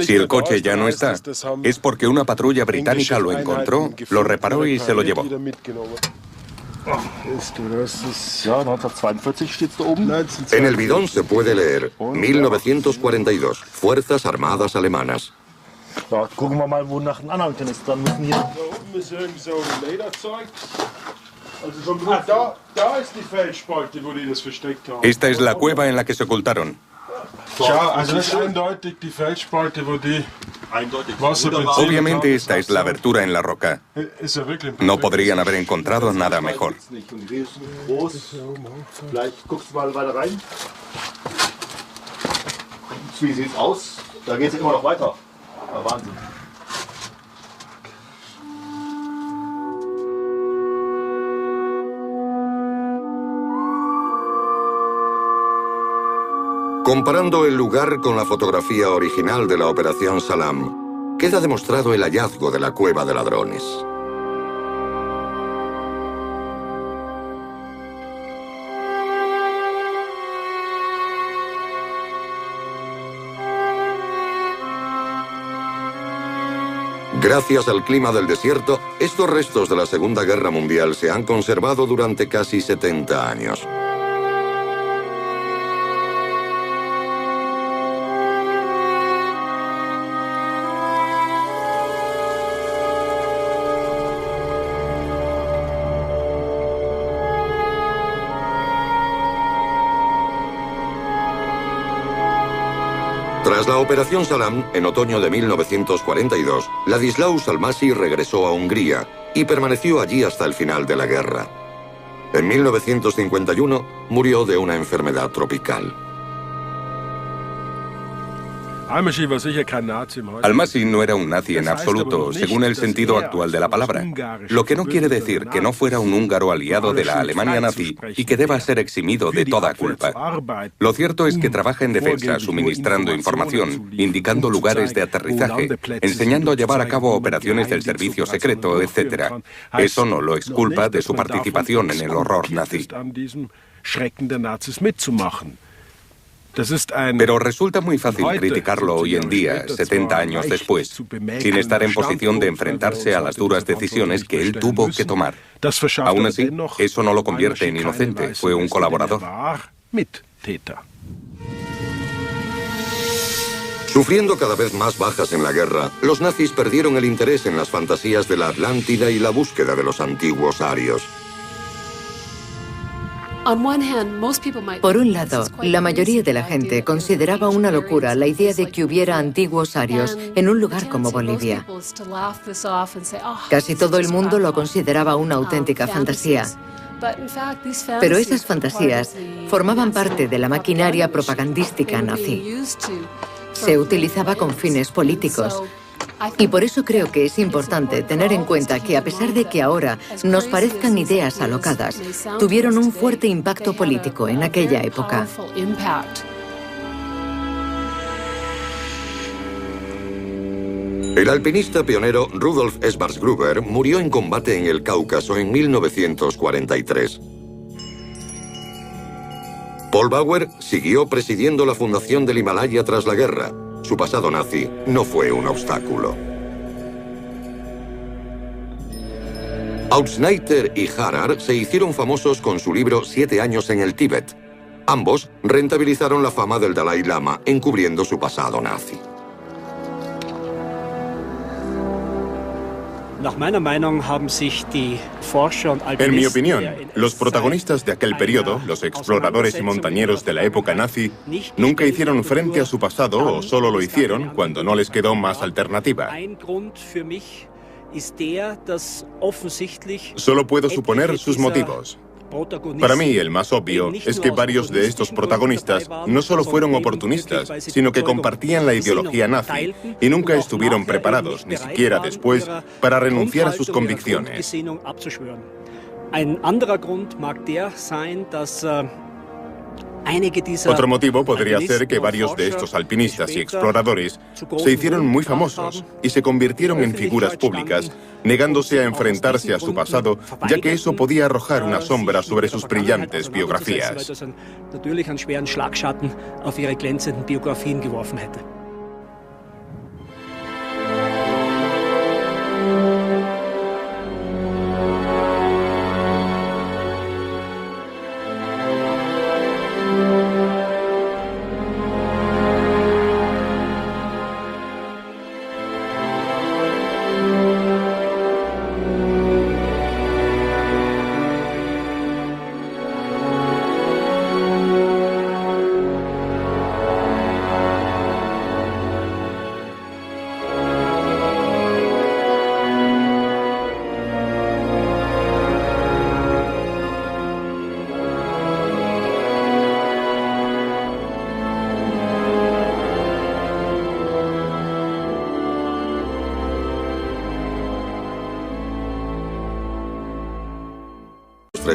Si el coche ya no está, es porque una patrulla británica lo encontró, lo reparó y se lo llevó. En el bidón se puede leer 1942, Fuerzas Armadas Alemanas. Esta es la cueva en la que se ocultaron. Obviamente esta es la abertura en la roca. No podrían haber encontrado nada mejor. Comparando el lugar con la fotografía original de la Operación Salam, queda demostrado el hallazgo de la cueva de ladrones. Gracias al clima del desierto, estos restos de la Segunda Guerra Mundial se han conservado durante casi 70 años. Tras la Operación Salam, en otoño de 1942, Ladislaus Almasi regresó a Hungría y permaneció allí hasta el final de la guerra. En 1951 murió de una enfermedad tropical. Almasi no era un nazi en absoluto, según el sentido actual de la palabra, lo que no quiere decir que no fuera un húngaro aliado de la Alemania nazi y que deba ser eximido de toda culpa. Lo cierto es que trabaja en defensa, suministrando información, indicando lugares de aterrizaje, enseñando a llevar a cabo operaciones del servicio secreto, etc. Eso no lo exculpa de su participación en el horror nazi. Pero resulta muy fácil criticarlo hoy en día, 70 años después, sin estar en posición de enfrentarse a las duras decisiones que él tuvo que tomar. Aún así, eso no lo convierte en inocente, fue un colaborador. Sufriendo cada vez más bajas en la guerra, los nazis perdieron el interés en las fantasías de la Atlántida y la búsqueda de los antiguos arios. Por un lado, la mayoría de la gente consideraba una locura la idea de que hubiera antiguos arios en un lugar como Bolivia. Casi todo el mundo lo consideraba una auténtica fantasía. Pero esas fantasías formaban parte de la maquinaria propagandística nazi. Se utilizaba con fines políticos. Y por eso creo que es importante tener en cuenta que a pesar de que ahora nos parezcan ideas alocadas, tuvieron un fuerte impacto político en aquella época. El alpinista pionero Rudolf Schwarzgruber murió en combate en el Cáucaso en 1943. Paul Bauer siguió presidiendo la fundación del Himalaya tras la guerra. Su pasado nazi no fue un obstáculo. Autsneiter y Harrar se hicieron famosos con su libro 7 años en el Tíbet. Ambos rentabilizaron la fama del Dalai Lama encubriendo su pasado nazi. En mi opinión, los protagonistas de aquel periodo, los exploradores y montañeros de la época nazi, nunca hicieron frente a su pasado o solo lo hicieron cuando no les quedó más alternativa. Solo puedo suponer sus motivos. Para mí, el más obvio es que varios de estos protagonistas no solo fueron oportunistas, sino que compartían la ideología nazi y nunca estuvieron preparados, ni siquiera después, para renunciar a sus convicciones. Otro motivo podría ser que varios de estos alpinistas y exploradores se hicieron muy famosos y se convirtieron en figuras públicas, negándose a enfrentarse a su pasado, ya que eso podía arrojar una sombra sobre sus brillantes biografías.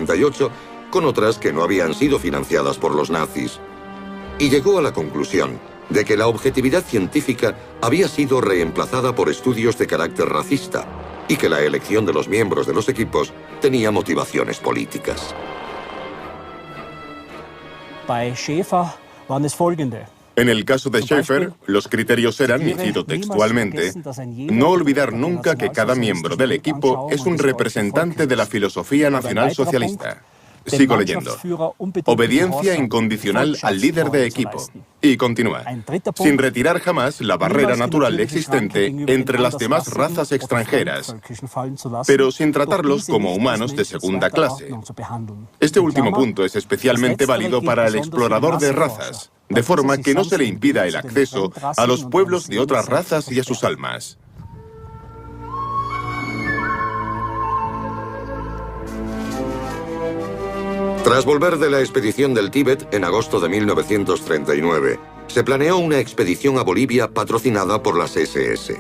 38, con otras que no habían sido financiadas por los nazis. Y llegó a la conclusión de que la objetividad científica había sido reemplazada por estudios de carácter racista y que la elección de los miembros de los equipos tenía motivaciones políticas. En el caso de Schaefer, los criterios eran, y cito textualmente, no olvidar nunca que cada miembro del equipo es un representante de la filosofía nacionalsocialista. Sigo leyendo. Obediencia incondicional al líder de equipo. Y continúa. Sin retirar jamás la barrera natural existente entre las demás razas extranjeras, pero sin tratarlos como humanos de segunda clase. Este último punto es especialmente válido para el explorador de razas, de forma que no se le impida el acceso a los pueblos de otras razas y a sus almas. Tras volver de la expedición del Tíbet en agosto de 1939, se planeó una expedición a Bolivia patrocinada por las SS.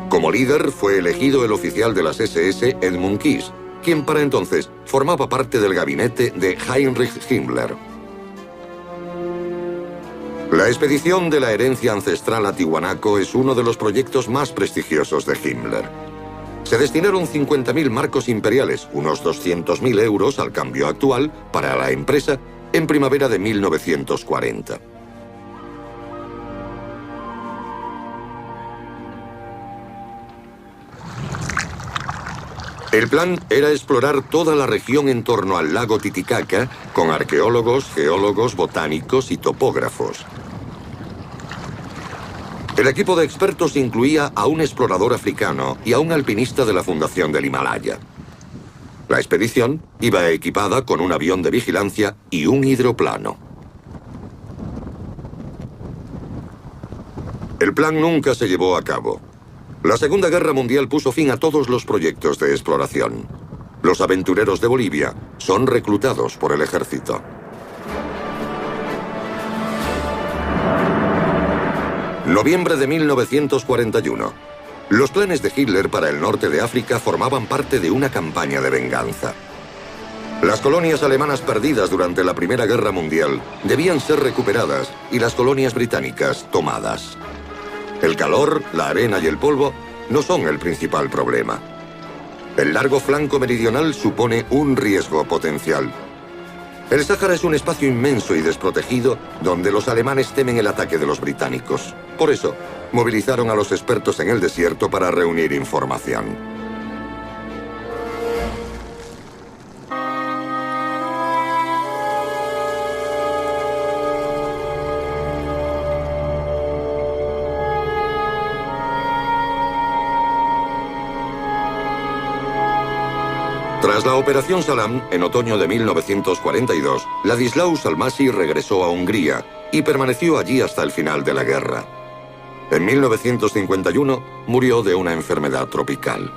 Como líder fue elegido el oficial de las SS Edmund Kiss, quien para entonces formaba parte del gabinete de Heinrich Himmler. La expedición de la herencia ancestral a Tiwanaku es uno de los proyectos más prestigiosos de Himmler. Se destinaron 50.000 marcos imperiales, unos 200.000 euros al cambio actual, para la empresa en primavera de 1940. El plan era explorar toda la región en torno al lago Titicaca con arqueólogos, geólogos, botánicos y topógrafos. El equipo de expertos incluía a un explorador africano y a un alpinista de la Fundación del Himalaya. La expedición iba equipada con un avión de vigilancia y un hidroplano. El plan nunca se llevó a cabo. La Segunda Guerra Mundial puso fin a todos los proyectos de exploración. Los aventureros de Bolivia son reclutados por el ejército. Noviembre de 1941. Los planes de Hitler para el norte de África formaban parte de una campaña de venganza. Las colonias alemanas perdidas durante la Primera Guerra Mundial debían ser recuperadas y las colonias británicas tomadas. El calor, la arena y el polvo no son el principal problema. El largo flanco meridional supone un riesgo potencial. El Sáhara es un espacio inmenso y desprotegido donde los alemanes temen el ataque de los británicos. Por eso, movilizaron a los expertos en el desierto para reunir información. Tras la Operación Salam, en otoño de 1942, Ladislaus Almasi regresó a Hungría y permaneció allí hasta el final de la guerra. En 1951 murió de una enfermedad tropical.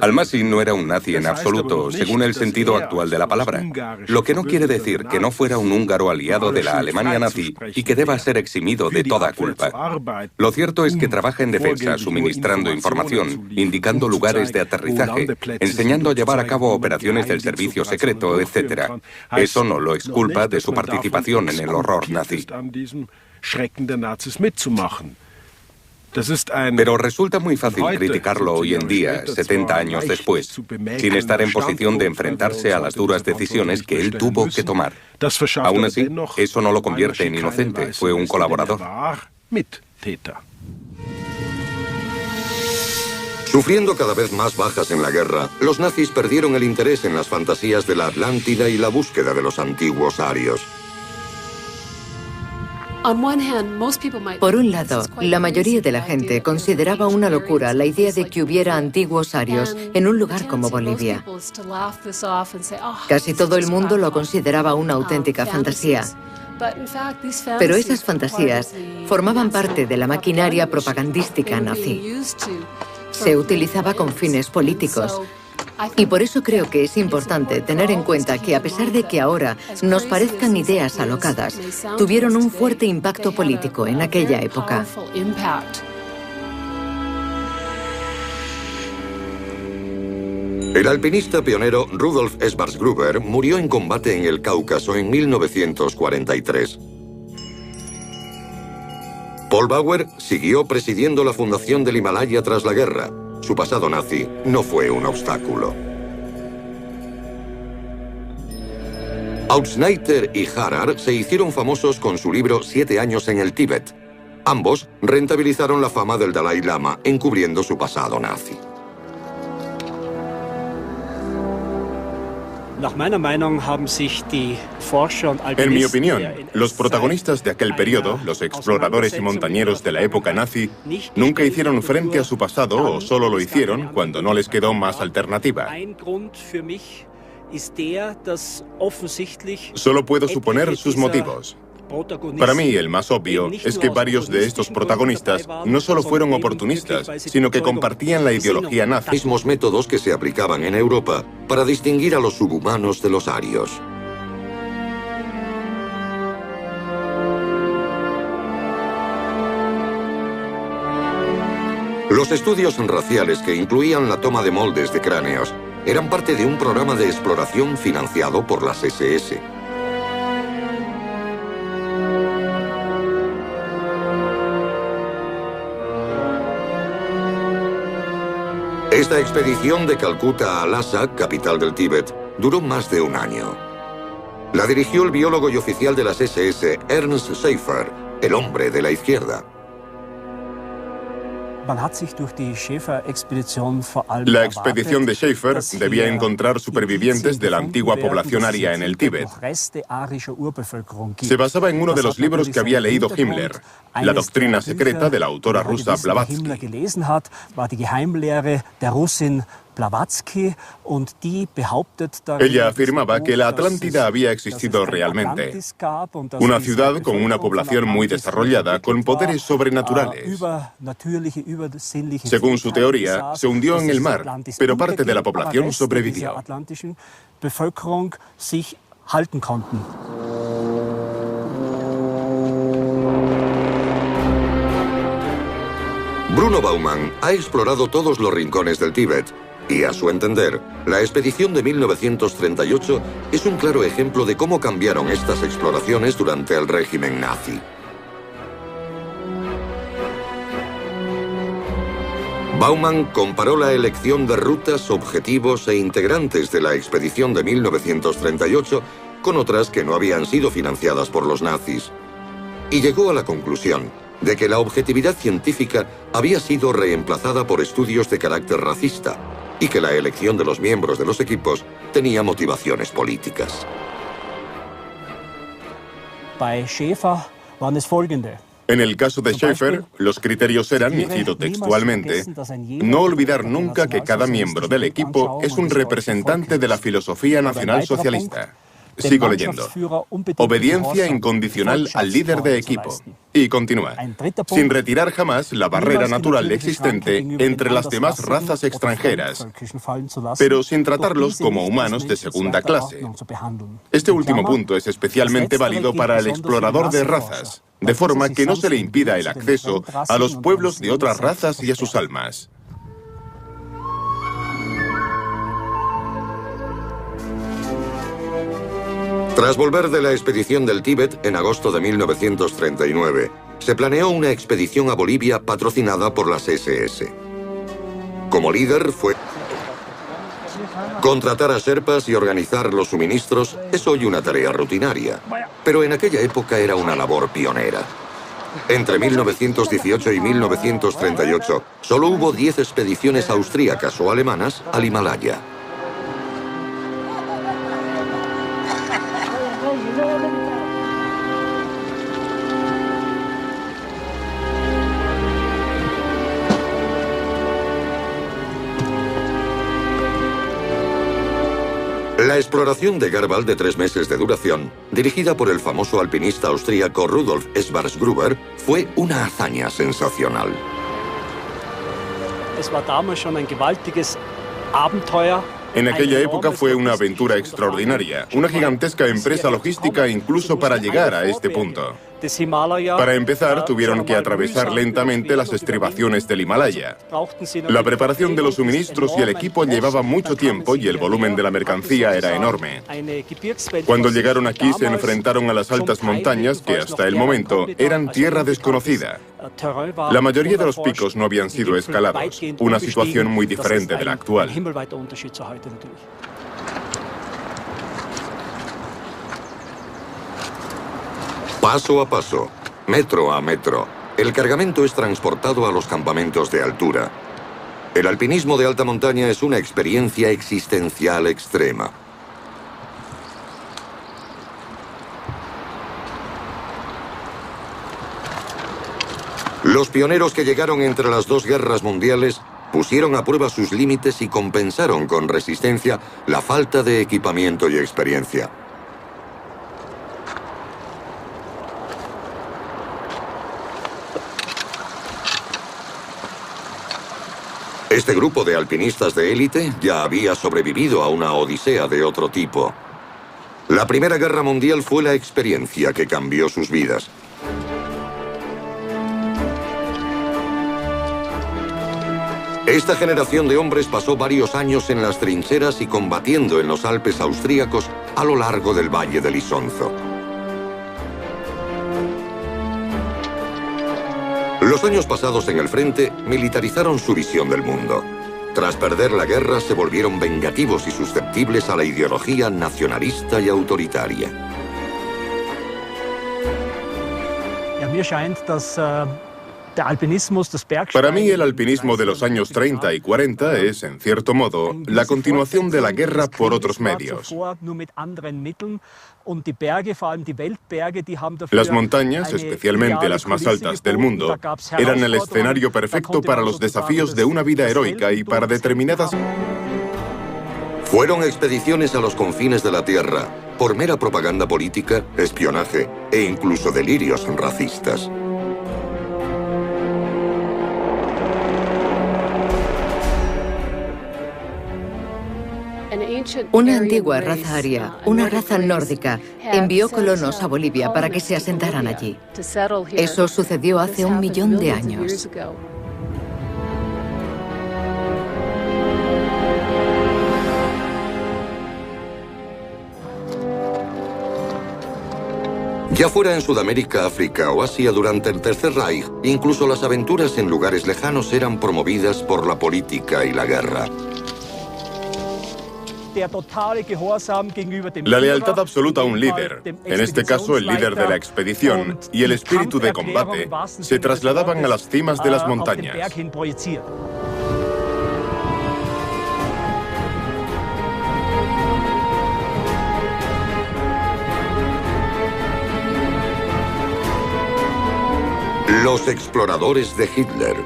Almasi no era un nazi en absoluto, según el sentido actual de la palabra, lo que no quiere decir que no fuera un húngaro aliado de la Alemania nazi y que deba ser eximido de toda culpa. Lo cierto es que trabaja en defensa, suministrando información, indicando lugares de aterrizaje, enseñando a llevar a cabo operaciones del servicio secreto, etc. Eso no lo exculpa de su participación en el horror nazi. Pero resulta muy fácil criticarlo hoy en día, 70 años después, sin estar en posición de enfrentarse a las duras decisiones que él tuvo que tomar. Aún así, eso no lo convierte en inocente, fue un colaborador. Sufriendo cada vez más bajas en la guerra, los nazis perdieron el interés en las fantasías de la Atlántida y la búsqueda de los antiguos arios. Por un lado, la mayoría de la gente consideraba una locura la idea de que hubiera antiguos arios en un lugar como Bolivia. Casi todo el mundo lo consideraba una auténtica fantasía. Pero esas fantasías formaban parte de la maquinaria propagandística nazi. Se utilizaba con fines políticos. Y por eso creo que es importante tener en cuenta que a pesar de que ahora nos parezcan ideas alocadas, tuvieron un fuerte impacto político en aquella época. El alpinista pionero Rudolf Schwarzgruber murió en combate en el Cáucaso en 1943. Paul Bauer siguió presidiendo la fundación del Himalaya tras la guerra. Su pasado nazi no fue un obstáculo. Autsneiter y Harrar se hicieron famosos con su libro 7 años en el Tíbet. Ambos rentabilizaron la fama del Dalai Lama encubriendo su pasado nazi. En mi opinión, los protagonistas de aquel periodo, los exploradores y montañeros de la época nazi, nunca hicieron frente a su pasado o solo lo hicieron cuando no les quedó más alternativa. Solo puedo suponer sus motivos. Para mí, el más obvio es que varios de estos protagonistas no solo fueron oportunistas, sino que compartían la ideología nazi. Mismos métodos que se aplicaban en Europa para distinguir a los subhumanos de los arios. Los estudios raciales que incluían la toma de moldes de cráneos eran parte de un programa de exploración financiado por las SS. Esta expedición de Calcuta a Lhasa, capital del Tíbet, duró más de un año. La dirigió el biólogo y oficial de las SS, Ernst Schaefer, el hombre de la izquierda. La expedición de Schaefer debía encontrar supervivientes de la antigua población aria en el Tíbet. Se basaba en uno de los libros que había leído Himmler, La doctrina secreta de la autora rusa Blavatsky. Ella afirmaba que la Atlántida había existido realmente. Una ciudad con una población muy desarrollada, con poderes sobrenaturales. Según su teoría, se hundió en el mar, pero parte de la población sobrevivió. Bruno Baumann ha explorado todos los rincones del Tíbet y, a su entender, la expedición de 1938 es un claro ejemplo de cómo cambiaron estas exploraciones durante el régimen nazi. Baumann comparó la elección de rutas, objetivos e integrantes de la expedición de 1938 con otras que no habían sido financiadas por los nazis, y llegó a la conclusión de que la objetividad científica había sido reemplazada por estudios de carácter racista y que la elección de los miembros de los equipos tenía motivaciones políticas. En el caso de Schaefer, los criterios eran, y cito textualmente, no olvidar nunca que cada miembro del equipo es un representante de la filosofía nacionalsocialista. Sigo leyendo. Obediencia incondicional al líder de equipo. Y continúa. Sin retirar jamás la barrera natural existente entre las demás razas extranjeras, pero sin tratarlos como humanos de segunda clase. Este último punto es especialmente válido para el explorador de razas, de forma que no se le impida el acceso a los pueblos de otras razas y a sus almas. Tras volver de la expedición del Tíbet en agosto de 1939, se planeó una expedición a Bolivia patrocinada por las SS. Como líder fue... Contratar a sherpas y organizar los suministros es hoy una tarea rutinaria, pero en aquella época era una labor pionera. Entre 1918 y 1938, solo hubo 10 expediciones austríacas o alemanas al Himalaya. La exploración de Garwald de 3 meses de duración, dirigida por el famoso alpinista austríaco Rudolf Schwarzgruber, fue una hazaña sensacional. En aquella época fue una aventura extraordinaria, una gigantesca empresa logística incluso para llegar a este punto. Para empezar, tuvieron que atravesar lentamente las estribaciones del Himalaya. La preparación de los suministros y el equipo llevaba mucho tiempo y el volumen de la mercancía era enorme. Cuando llegaron aquí se enfrentaron a las altas montañas que hasta el momento eran tierra desconocida. La mayoría de los picos no habían sido escalados, una situación muy diferente de la actual. Paso a paso, metro a metro, el cargamento es transportado a los campamentos de altura. El alpinismo de alta montaña es una experiencia existencial extrema. Los pioneros que llegaron entre las 2 guerras mundiales pusieron a prueba sus límites y compensaron con resistencia la falta de equipamiento y experiencia. Este grupo de alpinistas de élite ya había sobrevivido a una odisea de otro tipo. La Primera Guerra Mundial fue la experiencia que cambió sus vidas. Esta generación de hombres pasó varios años en las trincheras y combatiendo en los Alpes austríacos a lo largo del Valle del Isonzo. Los años pasados en el frente militarizaron su visión del mundo. Tras perder la guerra, se volvieron vengativos y susceptibles a la ideología nacionalista y autoritaria. Para mí, el alpinismo de los años 30 y 40 es, en cierto modo, la continuación de la guerra por otros medios. Las montañas, especialmente las más altas del mundo, eran el escenario perfecto para los desafíos de una vida heroica y para determinadas... Fueron expediciones a los confines de la Tierra, por mera propaganda política, espionaje e incluso delirios racistas. Una antigua raza aria, una raza nórdica, envió colonos a Bolivia para que se asentaran allí. Eso sucedió hace 1 millón de años. Ya fuera en Sudamérica, África o Asia durante el Tercer Reich, incluso las aventuras en lugares lejanos eran promovidas por la política y la guerra. La lealtad absoluta a un líder, en este caso el líder de la expedición, y el espíritu de combate, se trasladaban a las cimas de las montañas. Los exploradores de Hitler.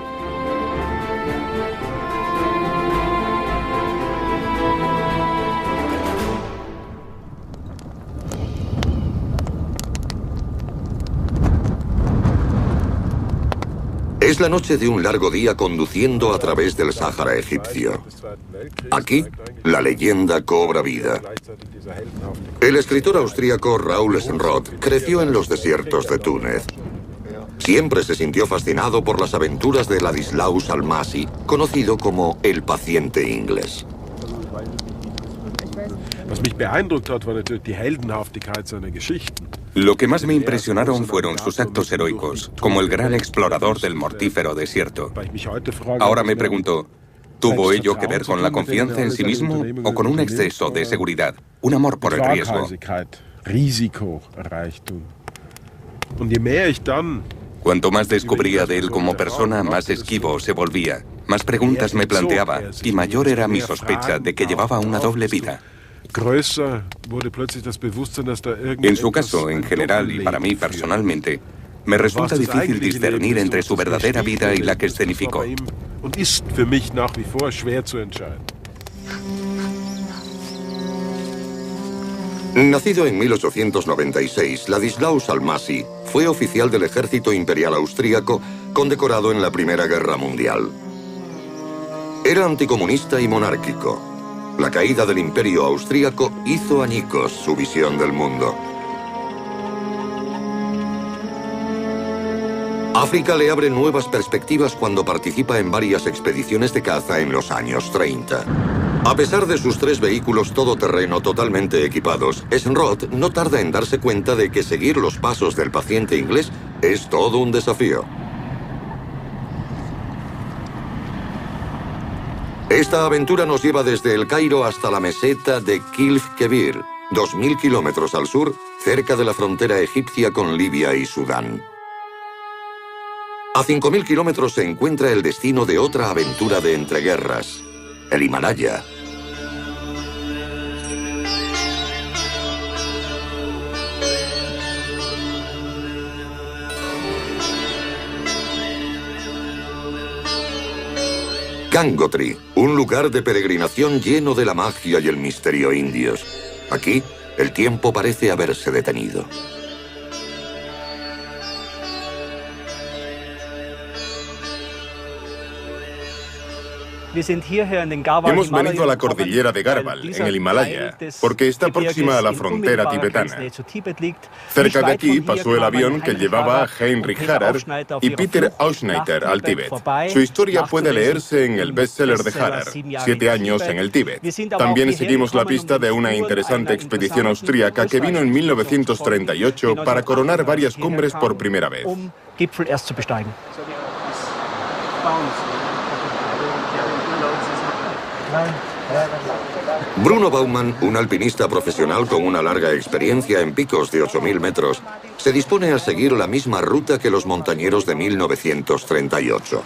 Es la noche de un largo día conduciendo a través del Sáhara egipcio. Aquí, la leyenda cobra vida. El escritor austríaco Raúl Senroth creció en los desiertos de Túnez. Siempre se sintió fascinado por las aventuras de Ladislaus Almasi, conocido como el paciente inglés. Lo que más me impresionaron fueron sus actos heroicos, como el gran explorador del mortífero desierto. Ahora me pregunto, ¿tuvo ello que ver con la confianza en sí mismo o con un exceso de seguridad, un amor por el riesgo? Cuanto más descubría de él como persona, más esquivo se volvía, más preguntas me planteaba y mayor era mi sospecha de que llevaba una doble vida. En su caso, en general y para mí personalmente, me resulta difícil discernir entre su verdadera vida y la que escenificó. Nacido en 1896, Ladislaus Almasi fue oficial del ejército imperial austríaco condecorado en la Primera Guerra Mundial. Era anticomunista y monárquico. La caída del imperio austríaco hizo añicos su visión del mundo. África le abre nuevas perspectivas cuando participa en varias expediciones de caza en los años 30. A pesar de sus 3 vehículos todoterreno totalmente equipados, Senroth no tarda en darse cuenta de que seguir los pasos del paciente inglés es todo un desafío. Esta aventura nos lleva desde El Cairo hasta la meseta de Kilf Kebir, 2000 kilómetros al sur, cerca de la frontera egipcia con Libia y Sudán. A 5000 kilómetros se encuentra el destino de otra aventura de entreguerras, el Himalaya. Gangotri, un lugar de peregrinación lleno de la magia y el misterio indios. Aquí, el tiempo parece haberse detenido. Hemos venido a la cordillera de Garbal, en el Himalaya, porque está próxima a la frontera tibetana. Cerca de aquí pasó el avión que llevaba a Heinrich Harrer y Peter Auschneider al Tíbet. Su historia puede leerse en el bestseller de Harrer, 7 años en el Tíbet. También seguimos la pista de una interesante expedición austríaca que vino en 1938 para coronar varias cumbres por primera vez. Bruno Baumann, un alpinista profesional con una larga experiencia en picos de 8000 metros, se dispone a seguir la misma ruta que los montañeros de 1938.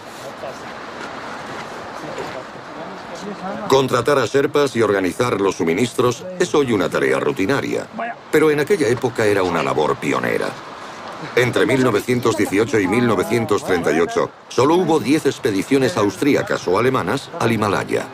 Contratar a sherpas y organizar los suministros es hoy una tarea rutinaria, pero en aquella época era una labor pionera. Entre 1918 y 1938, solo hubo 10 expediciones austríacas o alemanas al Himalaya.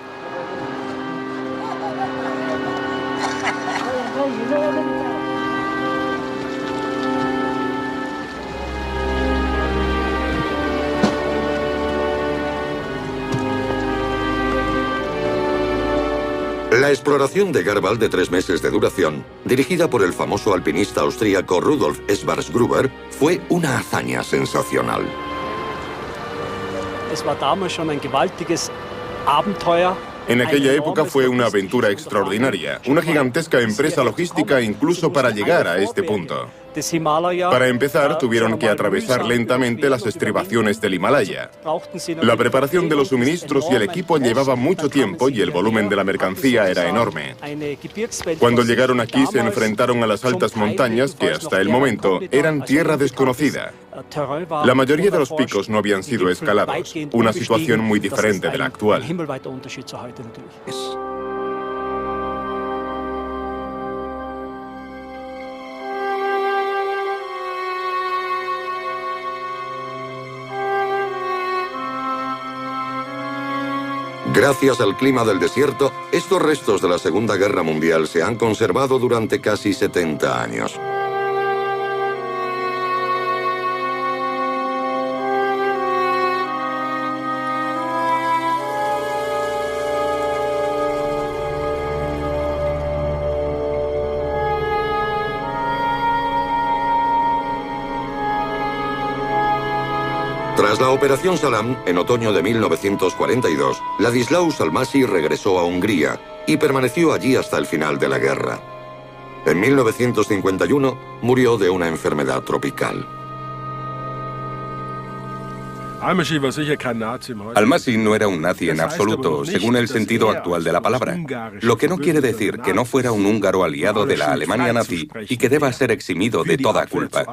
La exploración de Garbal de 3 meses de duración, dirigida por el famoso alpinista austríaco Rudolf Schwarzgruber, fue una hazaña sensacional. En aquella época fue una aventura extraordinaria, una gigantesca empresa logística incluso para llegar a este punto. Para empezar, tuvieron que atravesar lentamente las estribaciones del Himalaya. La preparación de los suministros y el equipo llevaba mucho tiempo y el volumen de la mercancía era enorme. Cuando llegaron aquí se enfrentaron a las altas montañas que hasta el momento eran tierra desconocida. La mayoría de los picos no habían sido escalados, una situación muy diferente de la actual. Gracias al clima del desierto, estos restos de la Segunda Guerra Mundial se han conservado durante casi 70 años. Tras la Operación Salam, en otoño de 1942, Ladislaus Almasi regresó a Hungría y permaneció allí hasta el final de la guerra. En 1951 murió de una enfermedad tropical. Almasi no era un nazi en absoluto, según el sentido actual de la palabra, lo que no quiere decir que no fuera un húngaro aliado de la Alemania nazi y que deba ser eximido de toda culpa.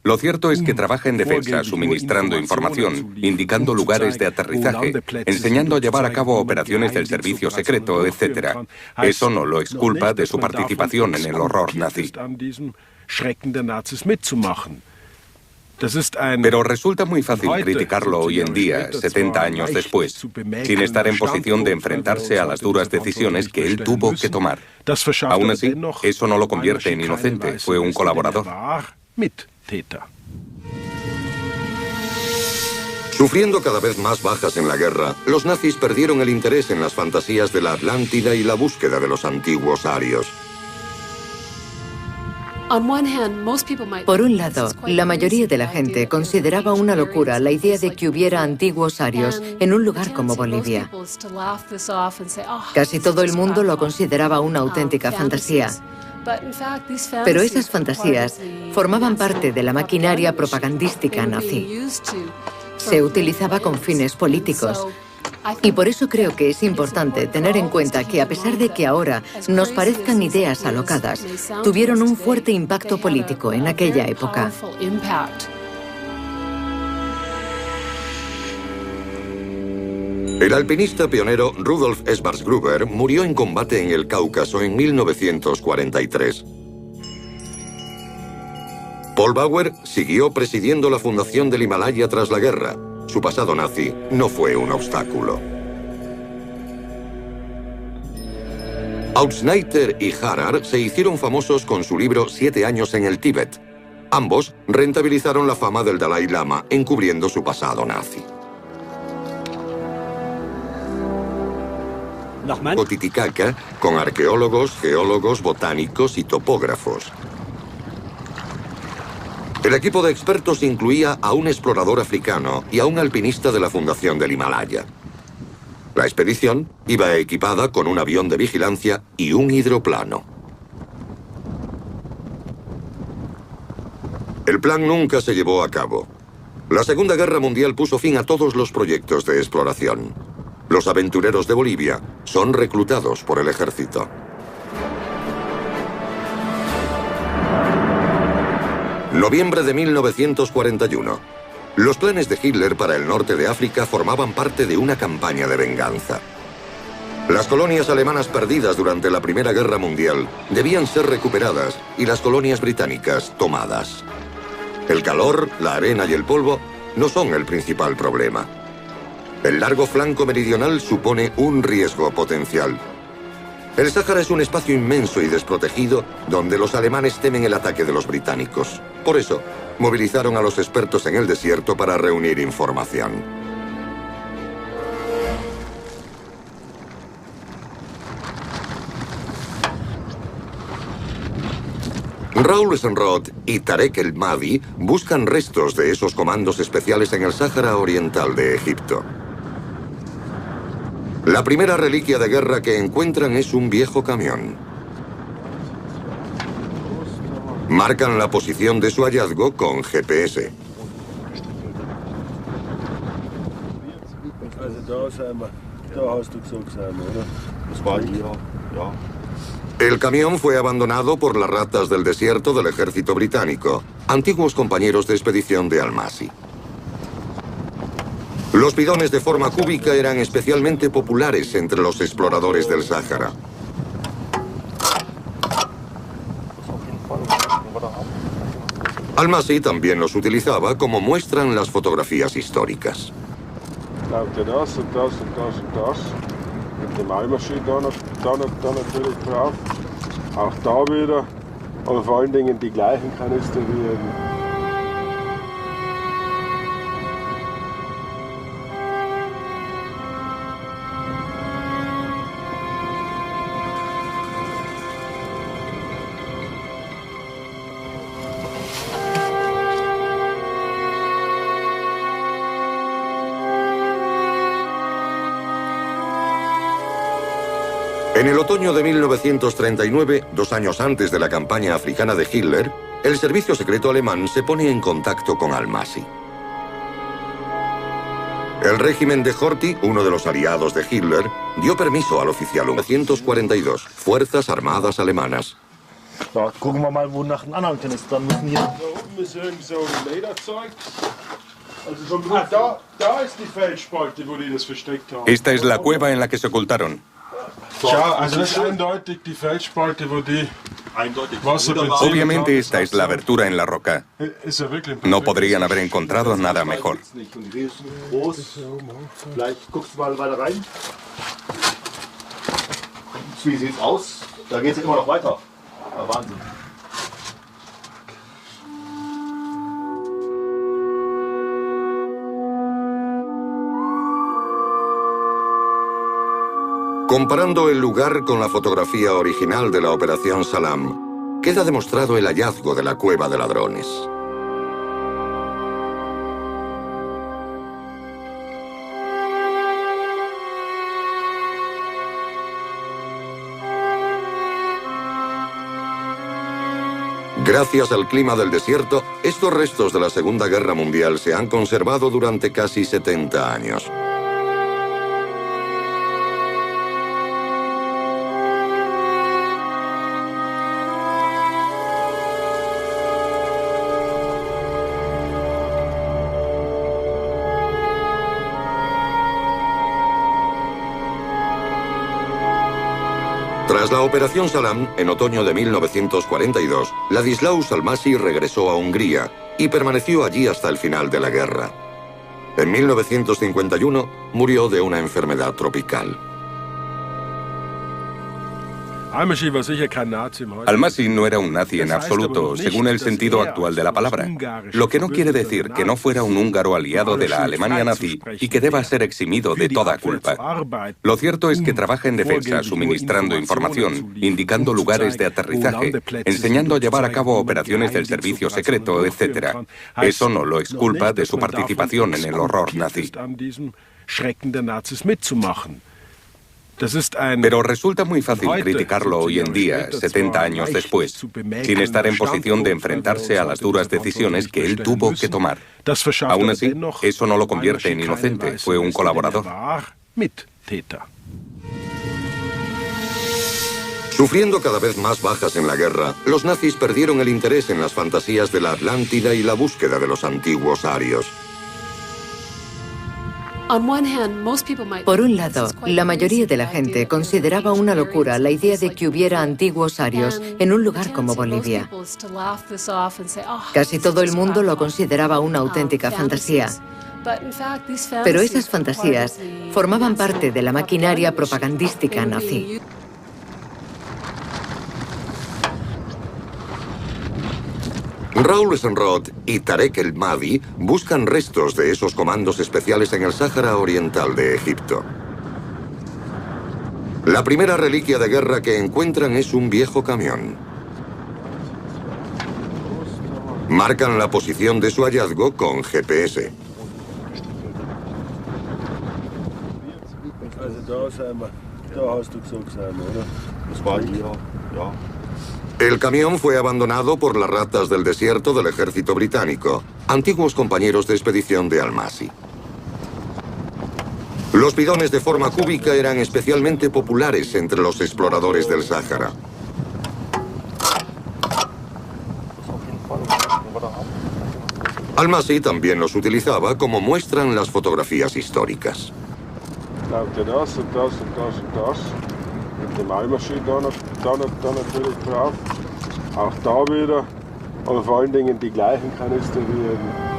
Lo cierto es que trabaja en defensa, suministrando información, indicando lugares de aterrizaje, enseñando a llevar a cabo operaciones del servicio secreto, etc. Eso no lo exculpa de su participación en el horror nazi. Pero resulta muy fácil criticarlo hoy en día, 70 años después, sin estar en posición de enfrentarse a las duras decisiones que él tuvo que tomar. Aún así, eso no lo convierte en inocente, fue un colaborador. Sufriendo cada vez más bajas en la guerra, los nazis perdieron el interés en las fantasías de la Atlántida y la búsqueda de los antiguos arios. Por un lado, la mayoría de la gente consideraba una locura la idea de que hubiera antiguos arios en un lugar como Bolivia. Casi todo el mundo lo consideraba una auténtica fantasía. Pero esas fantasías formaban parte de la maquinaria propagandística nazi. Se utilizaba con fines políticos. Y por eso creo que es importante tener en cuenta que a pesar de que ahora nos parezcan ideas alocadas, tuvieron un fuerte impacto político en aquella época. El alpinista pionero Rudolf Schwarzgruber murió en combate en el Cáucaso en 1943. Paul Bauer siguió presidiendo la fundación del Himalaya tras la guerra. Su pasado nazi no fue un obstáculo. Autsneiter y Harrar se hicieron famosos con su libro 7 años en el Tíbet. Ambos rentabilizaron la fama del Dalai Lama encubriendo su pasado nazi. O Titicaca, con arqueólogos, geólogos, botánicos y topógrafos. El equipo de expertos incluía a un explorador africano y a un alpinista de la fundación del Himalaya. La expedición iba equipada con un avión de vigilancia y un hidroplano. El plan nunca se llevó a cabo. La Segunda Guerra Mundial puso fin a todos los proyectos de exploración. Los aventureros de Bolivia son reclutados por el ejército. Noviembre de 1941. Los planes de Hitler para el norte de África formaban parte de una campaña de venganza. Las colonias alemanas perdidas durante la Primera Guerra Mundial debían ser recuperadas y las colonias británicas tomadas. El calor, la arena y el polvo no son el principal problema. El largo flanco meridional supone un riesgo potencial. El Sáhara es un espacio inmenso y desprotegido donde los alemanes temen el ataque de los británicos. Por eso, movilizaron a los expertos en el desierto para reunir información. Raúl Senrod y Tarek El Mahdi buscan restos de esos comandos especiales en el Sáhara Oriental de Egipto. La primera reliquia de guerra que encuentran es un viejo camión. Marcan la posición de su hallazgo con GPS. El camión fue abandonado por las ratas del desierto del ejército británico, antiguos compañeros de expedición de Almasi. Los bidones de forma cúbica eran especialmente populares entre los exploradores del Sáhara. Almasi también los utilizaba como muestran las fotografías históricas. En el otoño de 1939, 2 años antes de la campaña africana de Hitler, el servicio secreto alemán se pone en contacto con Almasi. El régimen de Horthy, uno de los aliados de Hitler, dio permiso al oficial 1942, Fuerzas Armadas Alemanas. So, gucken wir mal, wo nach dem anderen Kanister müssen hier. Da unten ist irgend so ein Lederzeug. Also so, da ist die Felsspalte, wo die das versteckt haben. Esta es la cueva en la que se ocultaron. Ja, also das ist eindeutig die Felsspalte, wo die Wasser beziehen. Obviamente esta es la abertura en la roca. Ist ja wirklich No podrían haber encontrado nada mejor. Vielleicht guckst du mal weiter rein. Wie sieht's aus? Da geht's ja immer noch weiter. Ja, Wahnsinn. Comparando el lugar con la fotografía original de la Operación Salam, queda demostrado el hallazgo de la cueva de ladrones. Gracias al clima del desierto, estos restos de la Segunda Guerra Mundial se han conservado durante casi 70 años. Tras la Operación Salam, en otoño de 1942, Ladislaus Almasi regresó a Hungría y permaneció allí hasta el final de la guerra. En 1951 murió de una enfermedad tropical. Almasi no era un nazi en absoluto, según el sentido actual de la palabra, lo que no quiere decir que no fuera un húngaro aliado de la Alemania nazi y que deba ser eximido de toda culpa. Lo cierto es que trabaja en defensa, suministrando información, indicando lugares de aterrizaje, enseñando a llevar a cabo operaciones del servicio secreto, etc. Eso no lo exculpa de su participación en el horror nazi. Pero resulta muy fácil criticarlo hoy en día, 70 años después, sin estar en posición de enfrentarse a las duras decisiones que él tuvo que tomar. Aún así, eso no lo convierte en inocente, fue un colaborador. Sufriendo cada vez más bajas en la guerra, los nazis perdieron el interés en las fantasías de la Atlántida y la búsqueda de los antiguos arios. Por un lado, la mayoría de la gente consideraba una locura la idea de que hubiera antiguos arios en un lugar como Bolivia. Casi todo el mundo lo consideraba una auténtica fantasía. Pero esas fantasías formaban parte de la maquinaria propagandística nazi. Raúl Senrod y Tarek El Mahdi buscan restos de esos comandos especiales en el Sáhara Oriental de Egipto. La primera reliquia de guerra que encuentran es un viejo camión. Marcan la posición de su hallazgo con GPS. El camión fue abandonado por las ratas del desierto del ejército británico, antiguos compañeros de expedición de Almasi. Los bidones de forma cúbica eran especialmente populares entre los exploradores del Sáhara. Almasi también los utilizaba como muestran las fotografías históricas. Dem Eimer steht da natürlich drauf. Auch da wieder, aber vor allen Dingen die gleichen Kanister wie eben.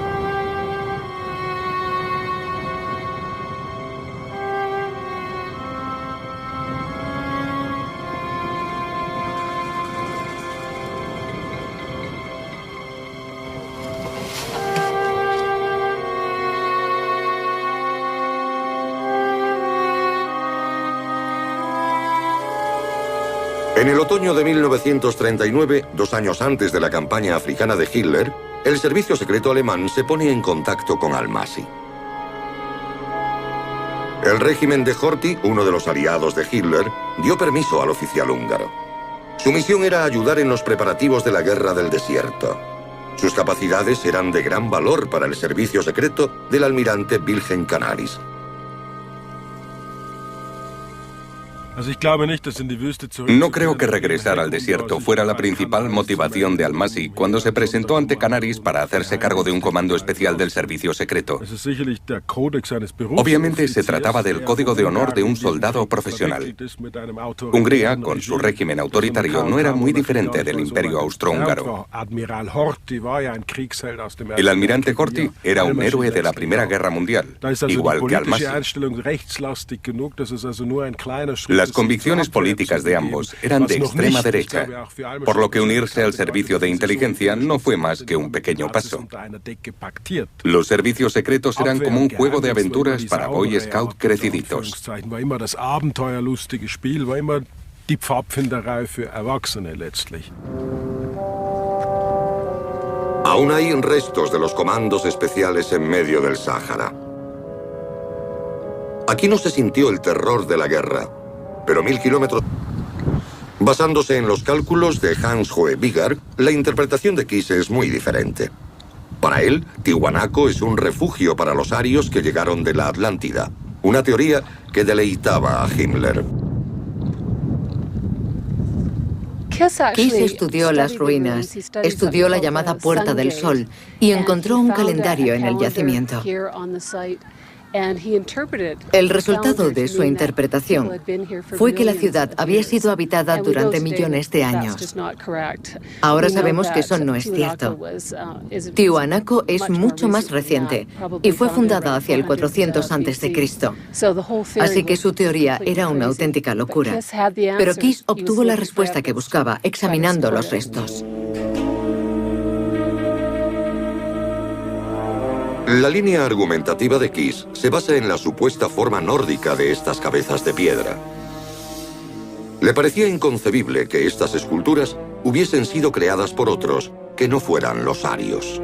En el otoño de 1939, 2 años antes de la campaña africana de Hitler, el servicio secreto alemán se pone en contacto con Almasi. El régimen de Horthy, uno de los aliados de Hitler, dio permiso al oficial húngaro. Su misión era ayudar en los preparativos de la Guerra del Desierto. Sus capacidades eran de gran valor para el servicio secreto del almirante Wilhelm Canaris. No creo que regresar al desierto fuera la principal motivación de Almasi cuando se presentó ante Canaris para hacerse cargo de un comando especial del servicio secreto. Obviamente se trataba del código de honor de un soldado profesional. Hungría, con su régimen autoritario, no era muy diferente del Imperio Austrohúngaro. El almirante Horthy era un héroe de la Primera Guerra Mundial, igual que Almasi. Las convicciones políticas de ambos eran de extrema derecha, por lo que unirse al servicio de inteligencia no fue más que un pequeño paso. Los servicios secretos eran como un juego de aventuras para Boy Scout creciditos. Aún hay restos de los comandos especiales en medio del Sáhara. Aquí no se sintió el terror de la guerra, pero 1000 kilómetros... Basándose en los cálculos de Hans-Joe Biggar, la interpretación de Kiss es muy diferente. Para él, Tiwanaku es un refugio para los arios que llegaron de la Atlántida, una teoría que deleitaba a Himmler. Kiss estudió las ruinas, estudió la llamada Puerta del Sol y encontró un calendario en el yacimiento. El resultado de su interpretación fue que la ciudad había sido habitada durante millones de años. Ahora sabemos que eso no es cierto. Tiwanaku es mucho más reciente y fue fundada hacia el 400 a.C. Así que su teoría era una auténtica locura. Pero Kiss obtuvo la respuesta que buscaba examinando los restos. La línea argumentativa de Kiss se basa en la supuesta forma nórdica de estas cabezas de piedra. Le parecía inconcebible que estas esculturas hubiesen sido creadas por otros que no fueran los arios.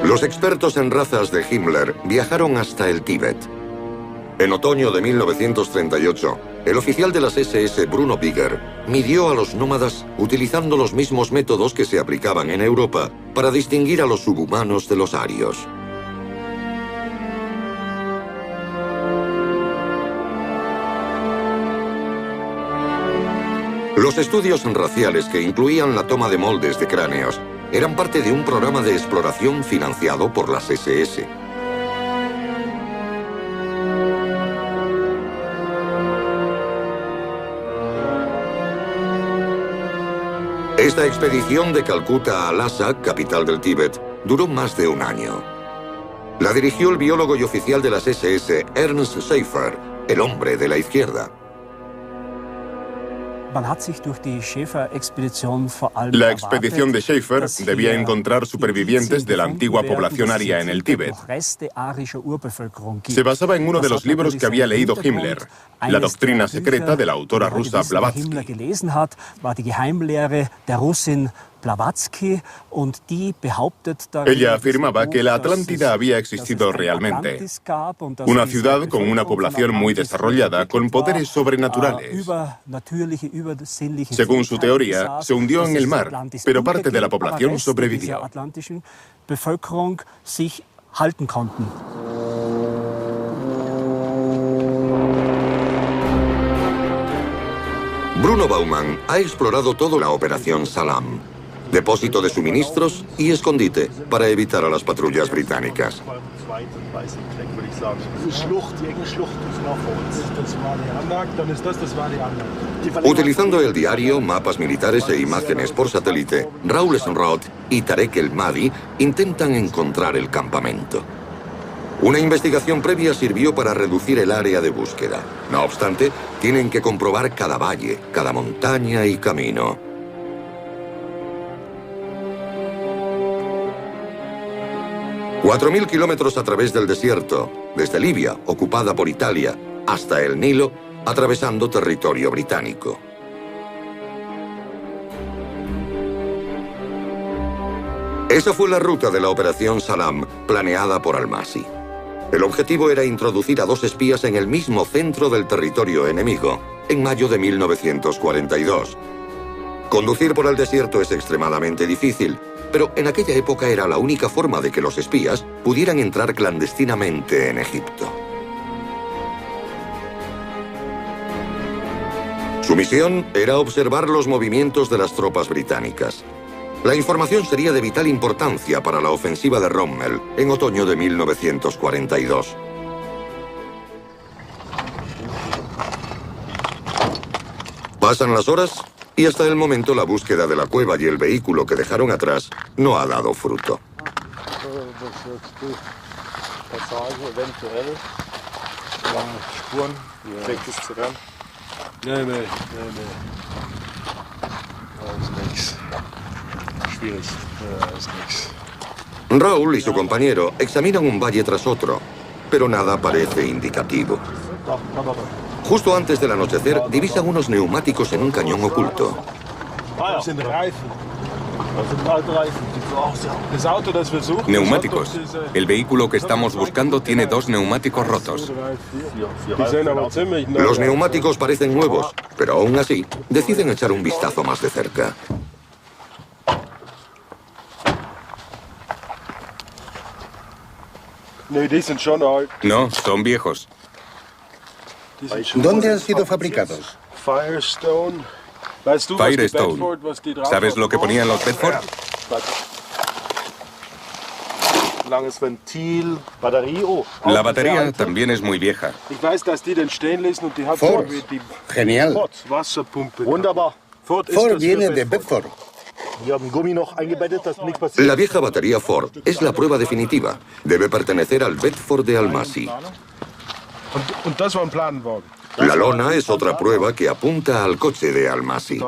Los expertos en razas de Himmler viajaron hasta el Tíbet. En otoño de 1938, el oficial de las SS Bruno Bigger midió a los nómadas utilizando los mismos métodos que se aplicaban en Europa para distinguir a los subhumanos de los arios. Los estudios raciales que incluían la toma de moldes de cráneos eran parte de un programa de exploración financiado por las SS. Esta expedición de Calcuta a Lhasa, capital del Tíbet, duró más de un año. La dirigió el biólogo y oficial de las SS, Ernst Schaefer, el hombre de la izquierda. La expedición de Schaefer debía encontrar supervivientes de la antigua población aria en el Tíbet. Se basaba en uno de los libros que había leído Himmler, La doctrina secreta de la autora rusa Blavatsky. Ella afirmaba que la Atlántida había existido realmente. Una ciudad con una población muy desarrollada, con poderes sobrenaturales. Según su teoría, se hundió en el mar, pero parte de la población sobrevivió. Bruno Baumann ha explorado toda la Operación Salam, depósito de suministros y escondite para evitar a las patrullas británicas. Utilizando el diario, mapas militares e imágenes por satélite, Raoul Senroth y Tarek El Mahdi intentan encontrar el campamento. Una investigación previa sirvió para reducir el área de búsqueda. No obstante, tienen que comprobar cada valle, cada montaña y camino. ...4.000 kilómetros a través del desierto, desde Libia, ocupada por Italia, hasta el Nilo, atravesando territorio británico. Esa fue la ruta de la Operación Salam, planeada por Almasi. El objetivo era introducir a 2 espías en el mismo centro del territorio enemigo, en mayo de 1942. Conducir por el desierto es extremadamente difícil, pero en aquella época era la única forma de que los espías pudieran entrar clandestinamente en Egipto. Su misión era observar los movimientos de las tropas británicas. La información sería de vital importancia para la ofensiva de Rommel en otoño de 1942. Pasan las horas y hasta el momento la búsqueda de la cueva y el vehículo que dejaron atrás no ha dado fruto. Raúl y su compañero examinan un valle tras otro, pero nada parece indicativo. Justo antes del anochecer, divisan unos neumáticos en un cañón oculto. Neumáticos. El vehículo que estamos buscando tiene 2 neumáticos rotos. Los neumáticos parecen nuevos, pero aún así deciden echar un vistazo más de cerca. No, son viejos. ¿Dónde han sido fabricados? Firestone. ¿Sabes lo que ponían los Bedford? La batería también es muy vieja. Ford. Genial. Ford viene de Bedford. La vieja batería Ford es la prueba definitiva. Debe pertenecer al Bedford de Almasi. La lona es otra prueba que apunta al coche de Almasi.